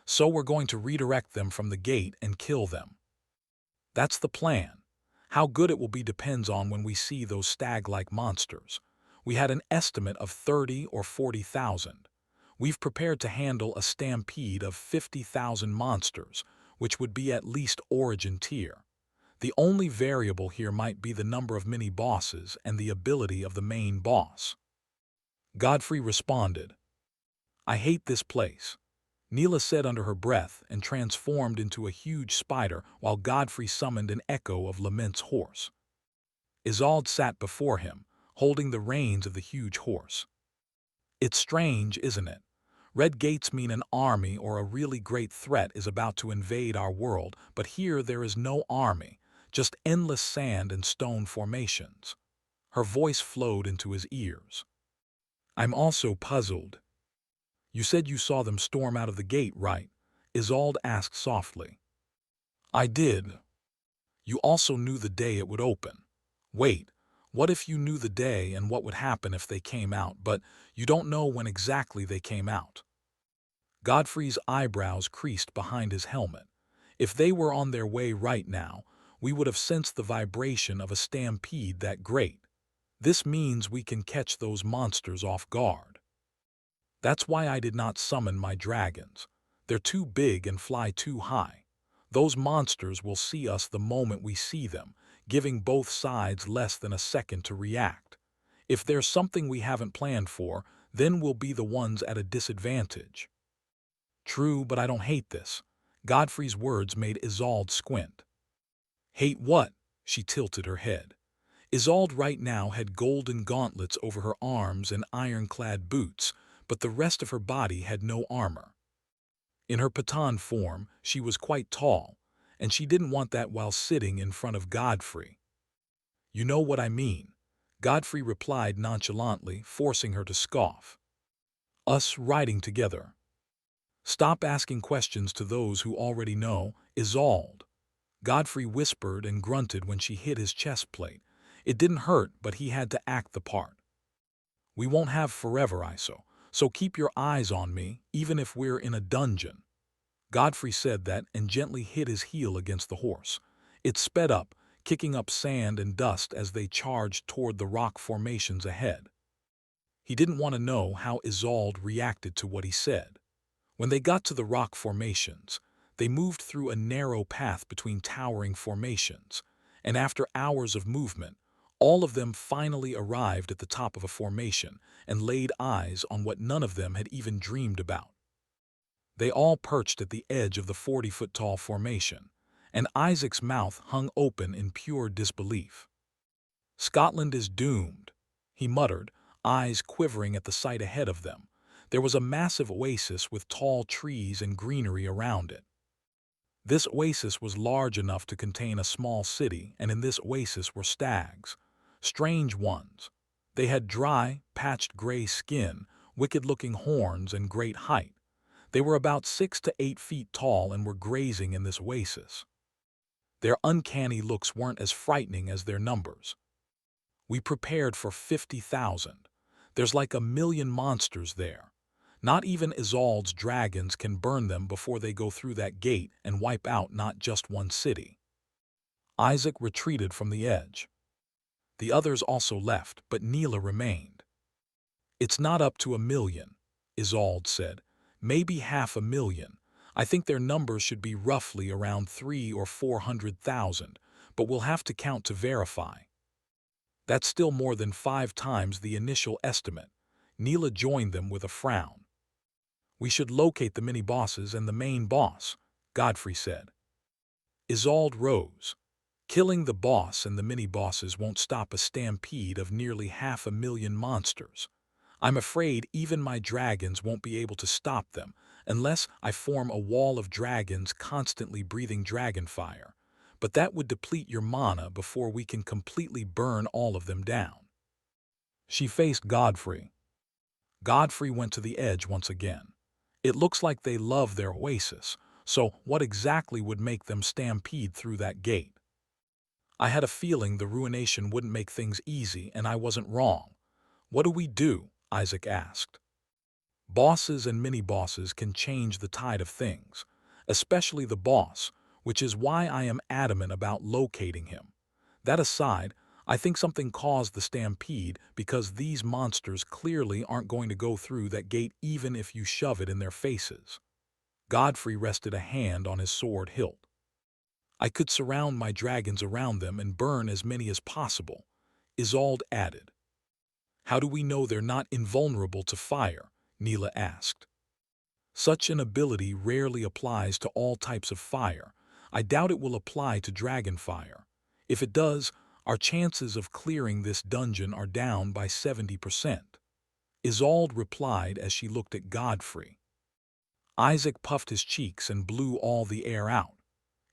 So we're going to redirect them from the gate and kill them. That's the plan. How good it will be depends on when we see those stag-like monsters. We had an estimate of 30 or 40,000. We've prepared to handle a stampede of 50,000 monsters, which would be at least origin tier. The only variable here might be the number of mini-bosses and the ability of the main boss. Godfrey responded, I hate this place. Neela said under her breath and transformed into a huge spider while Godfrey summoned an echo of Lament's horse. Isolde sat before him, holding the reins of the huge horse. It's strange, isn't it? Red gates mean an army or a really great threat is about to invade our world, but here there is no army, just endless sand and stone formations. Her voice flowed into his ears. I'm also puzzled. You said you saw them storm out of the gate, right? Isolde asked softly. I did. You also knew the day it would open. Wait, what if you knew the day and what would happen if they came out, but you don't know when exactly they came out? Godfrey's eyebrows creased behind his helmet. If they were on their way right now, we would have sensed the vibration of a stampede that great. This means we can catch those monsters off guard. That's why I did not summon my dragons. They're too big and fly too high. Those monsters will see us the moment we see them, giving both sides less than a second to react. If there's something we haven't planned for, then we'll be the ones at a disadvantage. True, but I don't hate this. Godfrey's words made Isolde squint. Hate what? She tilted her head. Isolde right now had golden gauntlets over her arms and ironclad boots, but the rest of her body had no armor. In her Patan form, she was quite tall, and she didn't want that while sitting in front of Godfrey. "You know what I mean," Godfrey replied nonchalantly, forcing her to scoff. "Us riding together." "Stop asking questions to those who already know, Isolde," Godfrey whispered and grunted when she hit his chest plate. It didn't hurt, but he had to act the part. "We won't have forever, Iso, so keep your eyes on me, even if we're in a dungeon." Godfrey said that and gently hit his heel against the horse. It sped up, kicking up sand and dust as they charged toward the rock formations ahead. He didn't want to know how Isolde reacted to what he said. When they got to the rock formations, they moved through a narrow path between towering formations, and after hours of movement, all of them finally arrived at the top of a formation and laid eyes on what none of them had even dreamed about. They all perched at the edge of the 40-foot-tall formation, and Isaac's mouth hung open in pure disbelief. "Scotland is doomed," he muttered, eyes quivering at the sight ahead of them. There was a massive oasis with tall trees and greenery around it. This oasis was large enough to contain a small city, and in this oasis were stags. Strange ones. They had dry, patched gray skin, wicked-looking horns, and great height. They were about 6 to 8 feet tall and were grazing in this oasis. Their uncanny looks weren't as frightening as their numbers. "We prepared for 50,000. There's like 1,000,000 monsters there. Not even Isolde's dragons can burn them before they go through that gate and wipe out not just one city." Isaac retreated from the edge. The others also left, but Neela remained. "It's not up to 1,000,000, Isolde said. "Maybe 500,000. I think their numbers should be roughly around 300,000 or 400,000, but we'll have to count to verify." "That's still more than 5 times the initial estimate." Neela joined them with a frown. "We should locate the mini-bosses and the main boss," Godfrey said. Isolde rose. "Killing the boss and the mini-bosses won't stop a stampede of nearly 500,000 monsters. I'm afraid even my dragons won't be able to stop them unless I form a wall of dragons constantly breathing dragon fire. But that would deplete your mana before we can completely burn all of them down." She faced Godfrey. Godfrey went to the edge once again. "It looks like they love their oasis, so what exactly would make them stampede through that gate?" "I had a feeling the ruination wouldn't make things easy, and I wasn't wrong." "What do we do?" Isaac asked. "Bosses and mini-bosses can change the tide of things, especially the boss, which is why I am adamant about locating him. That aside, I think something caused the stampede because these monsters clearly aren't going to go through that gate even if you shove it in their faces." Godfrey rested a hand on his sword hilt. "I could surround my dragons around them and burn as many as possible," Isolde added. "How do we know they're not invulnerable to fire?" Neela asked. "Such an ability rarely applies to all types of fire. I doubt it will apply to dragon fire. If it does, our chances of clearing this dungeon are down by 70%. Isolde replied as she looked at Godfrey. Isaac puffed his cheeks and blew all the air out.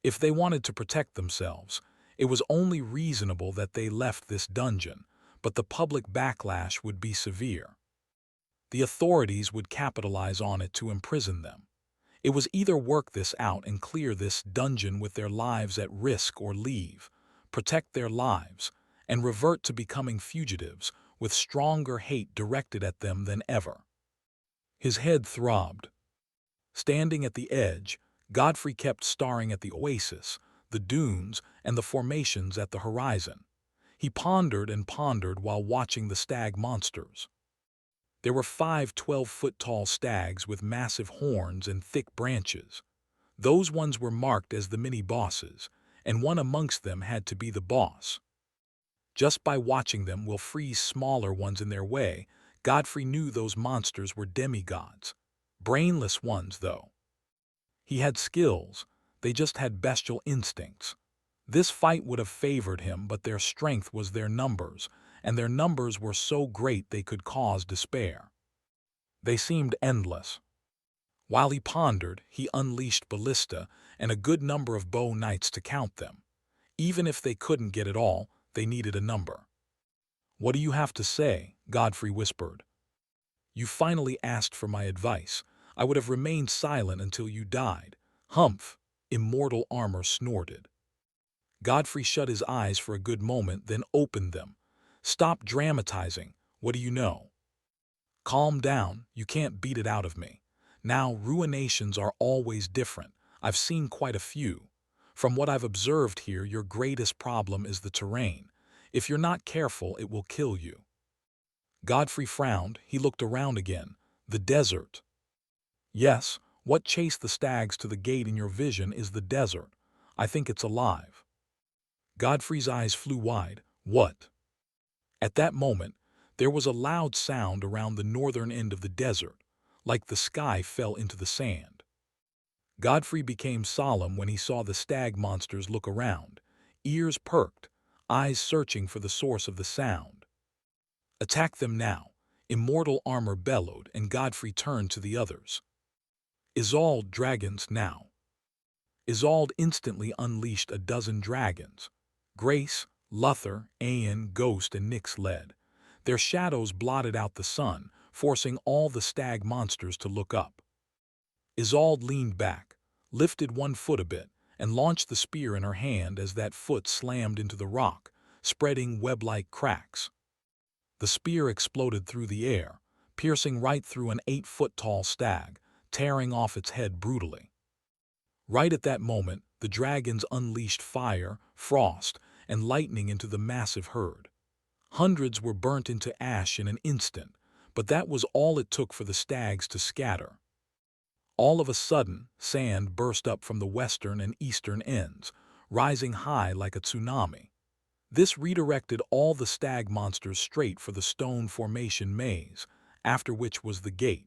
If they wanted to protect themselves, it was only reasonable that they left this dungeon, but the public backlash would be severe. The authorities would capitalize on it to imprison them. It was either work this out and clear this dungeon with their lives at risk or leave, protect their lives, and revert to becoming fugitives with stronger hate directed at them than ever. His head throbbed. Standing at the edge, Godfrey kept staring at the oasis, the dunes, and the formations at the horizon. He pondered and pondered while watching the stag monsters. There were 5 12-foot-tall stags with massive horns and thick branches. Those ones were marked as the mini-bosses, and one amongst them had to be the boss. Just by watching them will freeze smaller ones in their way, Godfrey knew those monsters were demigods. Brainless ones, though. He had skills, they just had bestial instincts. This fight would have favored him, but their strength was their numbers, and their numbers were so great they could cause despair. They seemed endless. While he pondered, he unleashed ballista and a good number of bow knights to count them. Even if they couldn't get it all, they needed a number. "What do you have to say?" Godfrey whispered. "You finally asked for my advice. I would have remained silent until you died." "Humph!" Immortal Armor snorted. Godfrey shut his eyes for a good moment, then opened them. "Stop dramatizing. What do you know?" "Calm down. You can't beat it out of me. Now, ruinations are always different. I've seen quite a few. From what I've observed here, your greatest problem is the terrain. If you're not careful, it will kill you." Godfrey frowned. He looked around again. "The desert." "Yes, what chased the stags to the gate in your vision is the desert. I think it's alive." Godfrey's eyes flew wide. "What?" At that moment, there was a loud sound around the northern end of the desert, like the sky fell into the sand. Godfrey became solemn when he saw the stag monsters look around, ears perked, eyes searching for the source of the sound. "Attack them now," Immortal Armor bellowed, and Godfrey turned to the others. "Isolde, dragons now." Isolde instantly unleashed a dozen dragons. Grace, Luther, Aeon, Ghost, and Nyx led. Their shadows blotted out the sun, forcing all the stag monsters to look up. Isolde leaned back, lifted one foot a bit, and launched the spear in her hand as that foot slammed into the rock, spreading web-like cracks. The spear exploded through the air, piercing right through an 8-foot-tall stag, tearing off its head brutally. Right at that moment, the dragons unleashed fire, frost, and lightning into the massive herd. Hundreds were burnt into ash in an instant, but that was all it took for the stags to scatter. All of a sudden, sand burst up from the western and eastern ends, rising high like a tsunami. This redirected all the stag monsters straight for the stone formation maze, after which was the gate.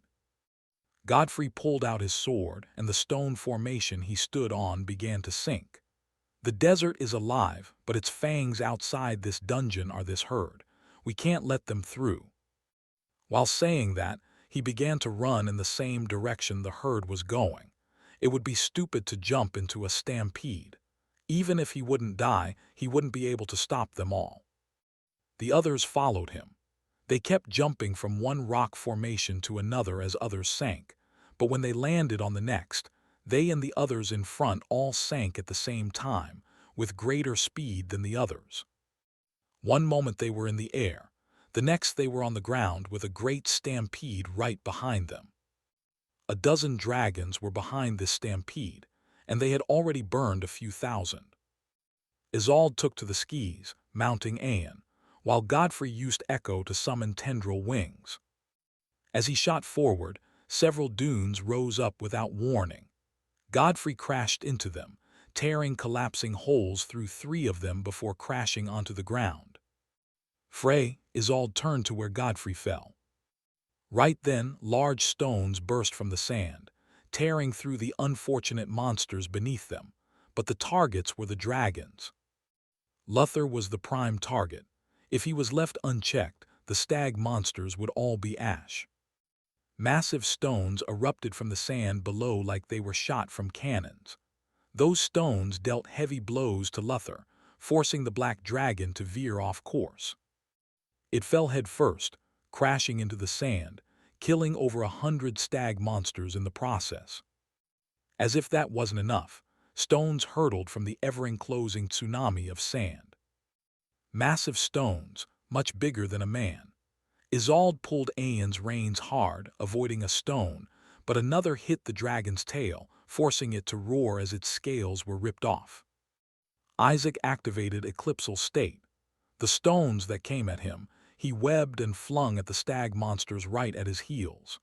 Godfrey pulled out his sword, and the stone formation he stood on began to sink. "The desert is alive, but its fangs outside this dungeon are this herd. We can't let them through." While saying that, he began to run in the same direction the herd was going. It would be stupid to jump into a stampede. Even if he wouldn't die, he wouldn't be able to stop them all. The others followed him. They kept jumping from one rock formation to another as others sank, but when they landed on the next, they and the others in front all sank at the same time, with greater speed than the others. One moment they were in the air, the next they were on the ground with a great stampede right behind them. A dozen dragons were behind this stampede, and they had already burned a few thousand. Isolde took to the skis, mounting Aeon, while Godfrey used Echo to summon tendril wings. As he shot forward, several dunes rose up without warning. Godfrey crashed into them, tearing collapsing holes through 3 of them before crashing onto the ground. "Frey," Isolde turned to where Godfrey fell. Right then, large stones burst from the sand, tearing through the unfortunate monsters beneath them, but the targets were the dragons. Luther was the prime target. If he was left unchecked, the stag monsters would all be ash. Massive stones erupted from the sand below like they were shot from cannons. Those stones dealt heavy blows to Luther, forcing the black dragon to veer off course. It fell headfirst, crashing into the sand, killing over 100 stag monsters in the process. As if that wasn't enough, stones hurtled from the ever-enclosing tsunami of sand. Massive stones, much bigger than a man. Isolde pulled Aeon's reins hard, avoiding a stone, but another hit the dragon's tail, forcing it to roar as its scales were ripped off. Isaac activated Eclipsal State. The stones that came at him, he webbed and flung at the stag monsters right at his heels.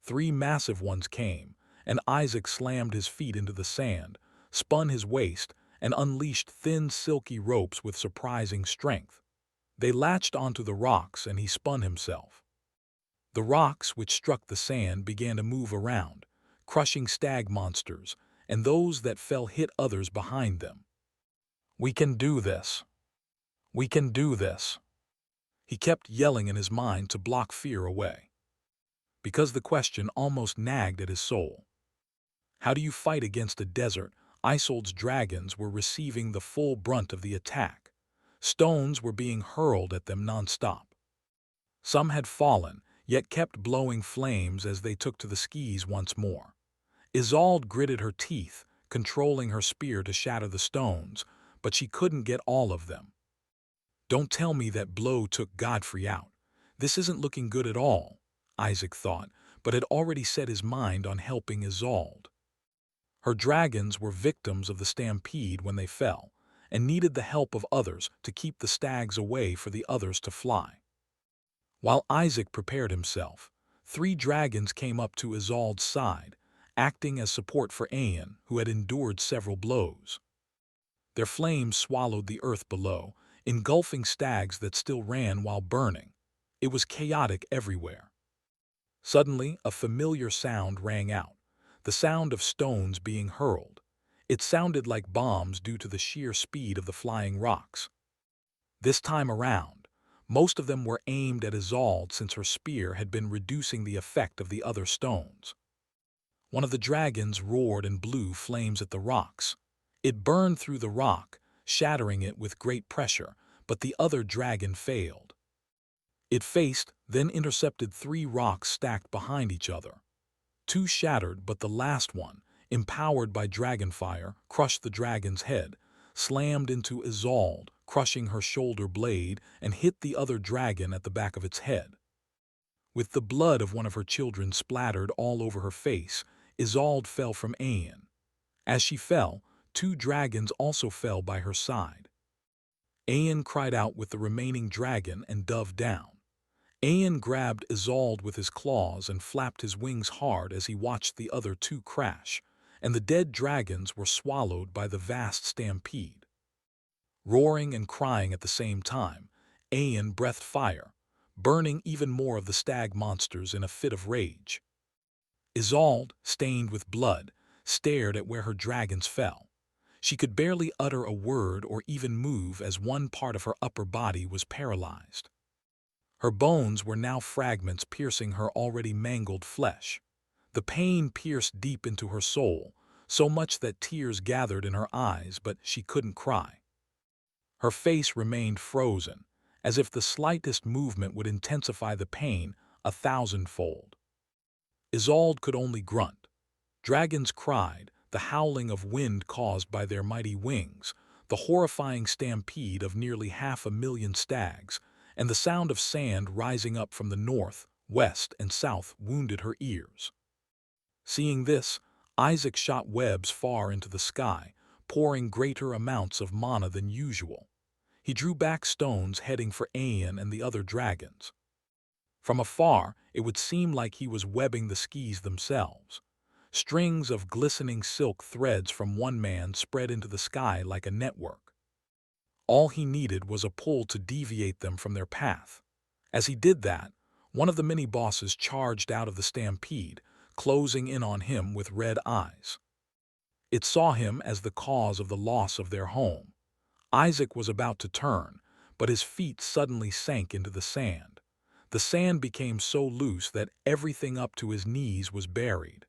3 massive ones came, and Isaac slammed his feet into the sand, spun his waist, and unleashed thin silky ropes with surprising strength. They latched onto the rocks and he spun himself. The rocks, which struck the sand, began to move around, crushing stag monsters, and those that fell hit others behind them. We can do this. We can do this. He kept yelling in his mind to block fear away, because the question almost nagged at his soul. How do you fight against a desert? Isolde's dragons were receiving the full brunt of the attack. Stones were being hurled at them non-stop. Some had fallen, yet kept blowing flames as they took to the skis once more. Isolde gritted her teeth, controlling her spear to shatter the stones, but she couldn't get all of them. Don't tell me that blow took Godfrey out. This isn't looking good at all, Isaac thought, but had already set his mind on helping Isolde. Her dragons were victims of the stampede when they fell, and needed the help of others to keep the stags away for the others to fly. While Isaac prepared himself, 3 dragons came up to Isolde's side, acting as support for Aen, who had endured several blows. Their flames swallowed the earth below, engulfing stags that still ran while burning. It was chaotic everywhere. Suddenly, a familiar sound rang out, the sound of stones being hurled. It sounded like bombs due to the sheer speed of the flying rocks. This time around, most of them were aimed at Isolde since her spear had been reducing the effect of the other stones. One of the dragons roared and blew flames at the rocks. It burned through the rock, shattering it with great pressure, but the other dragon failed. It faced, then intercepted 3 rocks stacked behind each other. 2 shattered, but the last one, empowered by dragonfire, crushed the dragon's head, slammed into Isolde, crushing her shoulder blade, and hit the other dragon at the back of its head. With the blood of one of her children splattered all over her face, Isolde fell from Aen. As she fell, 2 dragons also fell by her side. Aen cried out with the remaining dragon and dove down. Aen grabbed Isolde with his claws and flapped his wings hard as he watched the other 2 crash, and the dead dragons were swallowed by the vast stampede. Roaring and crying at the same time, Aen breathed fire, burning even more of the stag monsters in a fit of rage. Isolde, stained with blood, stared at where her dragons fell. She could barely utter a word or even move as one part of her upper body was paralyzed. Her bones were now fragments piercing her already mangled flesh. The pain pierced deep into her soul, so much that tears gathered in her eyes, but she couldn't cry. Her face remained frozen, as if the slightest movement would intensify the pain 1,000-fold. Isolde could only grunt. Dragons cried, the howling of wind caused by their mighty wings, the horrifying stampede of nearly 500,000 stags, and the sound of sand rising up from the north, west, and south wounded her ears. Seeing this, Isaac shot webs far into the sky, pouring greater amounts of mana than usual. He drew back stones heading for Aen and the other dragons. From afar, it would seem like he was webbing the skis themselves. Strings of glistening silk threads from one man spread into the sky like a network. All he needed was a pull to deviate them from their path. As he did that, one of the mini-bosses charged out of the stampede, closing in on him with red eyes. It saw him as the cause of the loss of their home. Isaac was about to turn, but his feet suddenly sank into the sand. The sand became so loose that everything up to his knees was buried.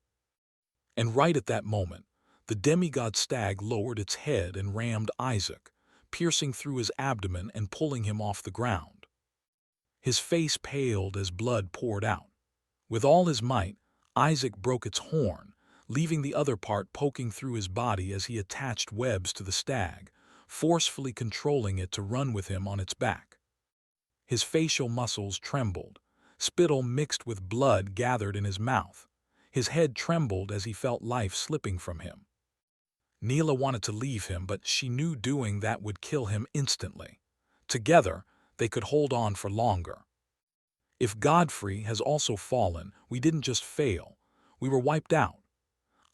And right at that moment, the demigod stag lowered its head and rammed Isaac, piercing through his abdomen and pulling him off the ground. His face paled as blood poured out. With all his might, Isaac broke its horn, leaving the other part poking through his body as he attached webs to the stag, forcefully controlling it to run with him on its back. His facial muscles trembled. Spittle mixed with blood gathered in his mouth. His head trembled as he felt life slipping from him. Neela wanted to leave him, but she knew doing that would kill him instantly. Together, they could hold on for longer. If Godfrey has also fallen, we didn't just fail, we were wiped out.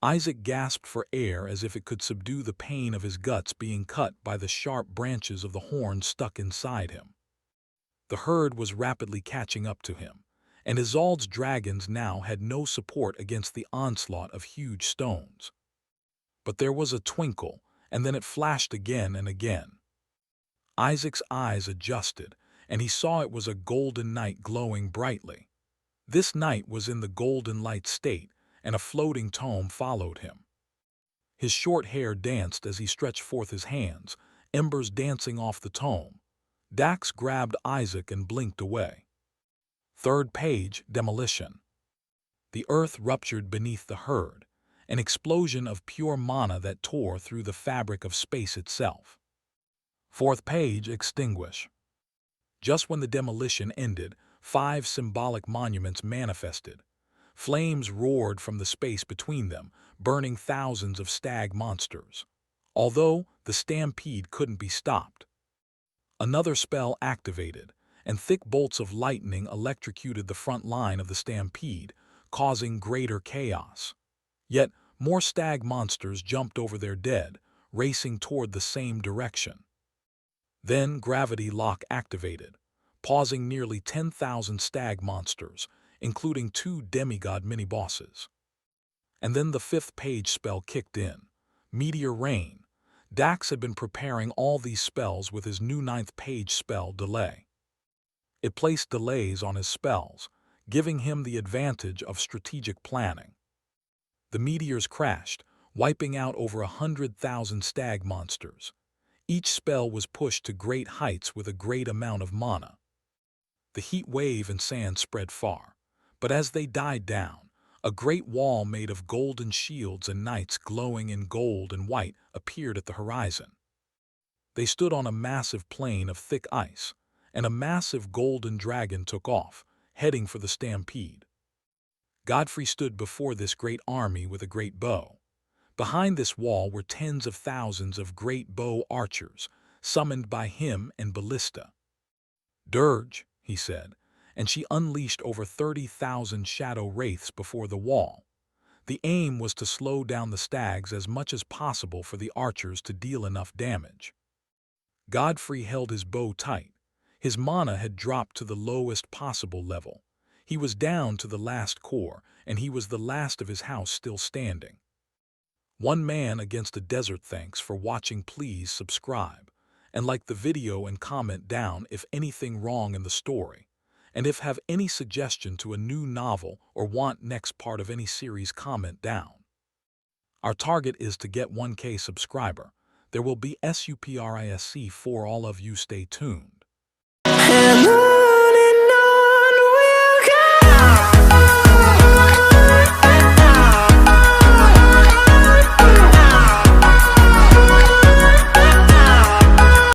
Isaac gasped for air as if it could subdue the pain of his guts being cut by the sharp branches of the horn stuck inside him. The herd was rapidly catching up to him, and Isolde's dragons now had no support against the onslaught of huge stones. But there was a twinkle, and then it flashed again and again. Isaac's eyes adjusted, and he saw it was a golden knight glowing brightly. This knight was in the golden light state, and a floating tome followed him. His short hair danced as he stretched forth his hands, embers dancing off the tome. Dax grabbed Isaac and blinked away. Third page, demolition. The earth ruptured beneath the herd, an explosion of pure mana that tore through the fabric of space itself. Fourth page, extinguish. Just when the demolition ended, 5 symbolic monuments manifested. Flames roared from the space between them, burning thousands of stag monsters. Although the stampede couldn't be stopped. Another spell activated, and thick bolts of lightning electrocuted the front line of the stampede, causing greater chaos. Yet more stag monsters jumped over their dead, racing toward the same direction. Then gravity lock activated, pausing nearly 10,000 stag monsters, including 2 demigod mini-bosses. And then the 5th page spell kicked in, Meteor Rain. Dax had been preparing all these spells with his new 9th page spell, Delay. It placed delays on his spells, giving him the advantage of strategic planning. The meteors crashed, wiping out over 100,000 stag monsters. Each spell was pushed to great heights with a great amount of mana. The heat wave and sand spread far, but as they died down, a great wall made of golden shields and knights glowing in gold and white appeared at the horizon. They stood on a massive plain of thick ice, and a massive golden dragon took off, heading for the stampede. Godfrey stood before this great army with a great bow. Behind this wall were tens of thousands of great bow archers, summoned by him and Ballista. "Dirge," he said, and she unleashed over 30,000 shadow wraiths before the wall. The aim was to slow down the stags as much as possible for the archers to deal enough damage. Godfrey held his bow tight. His mana had dropped to the lowest possible level. He was down to the last core, and he was the last of his house still standing. One man against a desert. Thanks for watching. Please subscribe and like the video and comment down if anything wrong in the story. And if have any suggestion to a new novel or want next part of any series, comment down. Our target is to get 1K subscriber. There will be SUPRISC for all of you. Stay tuned.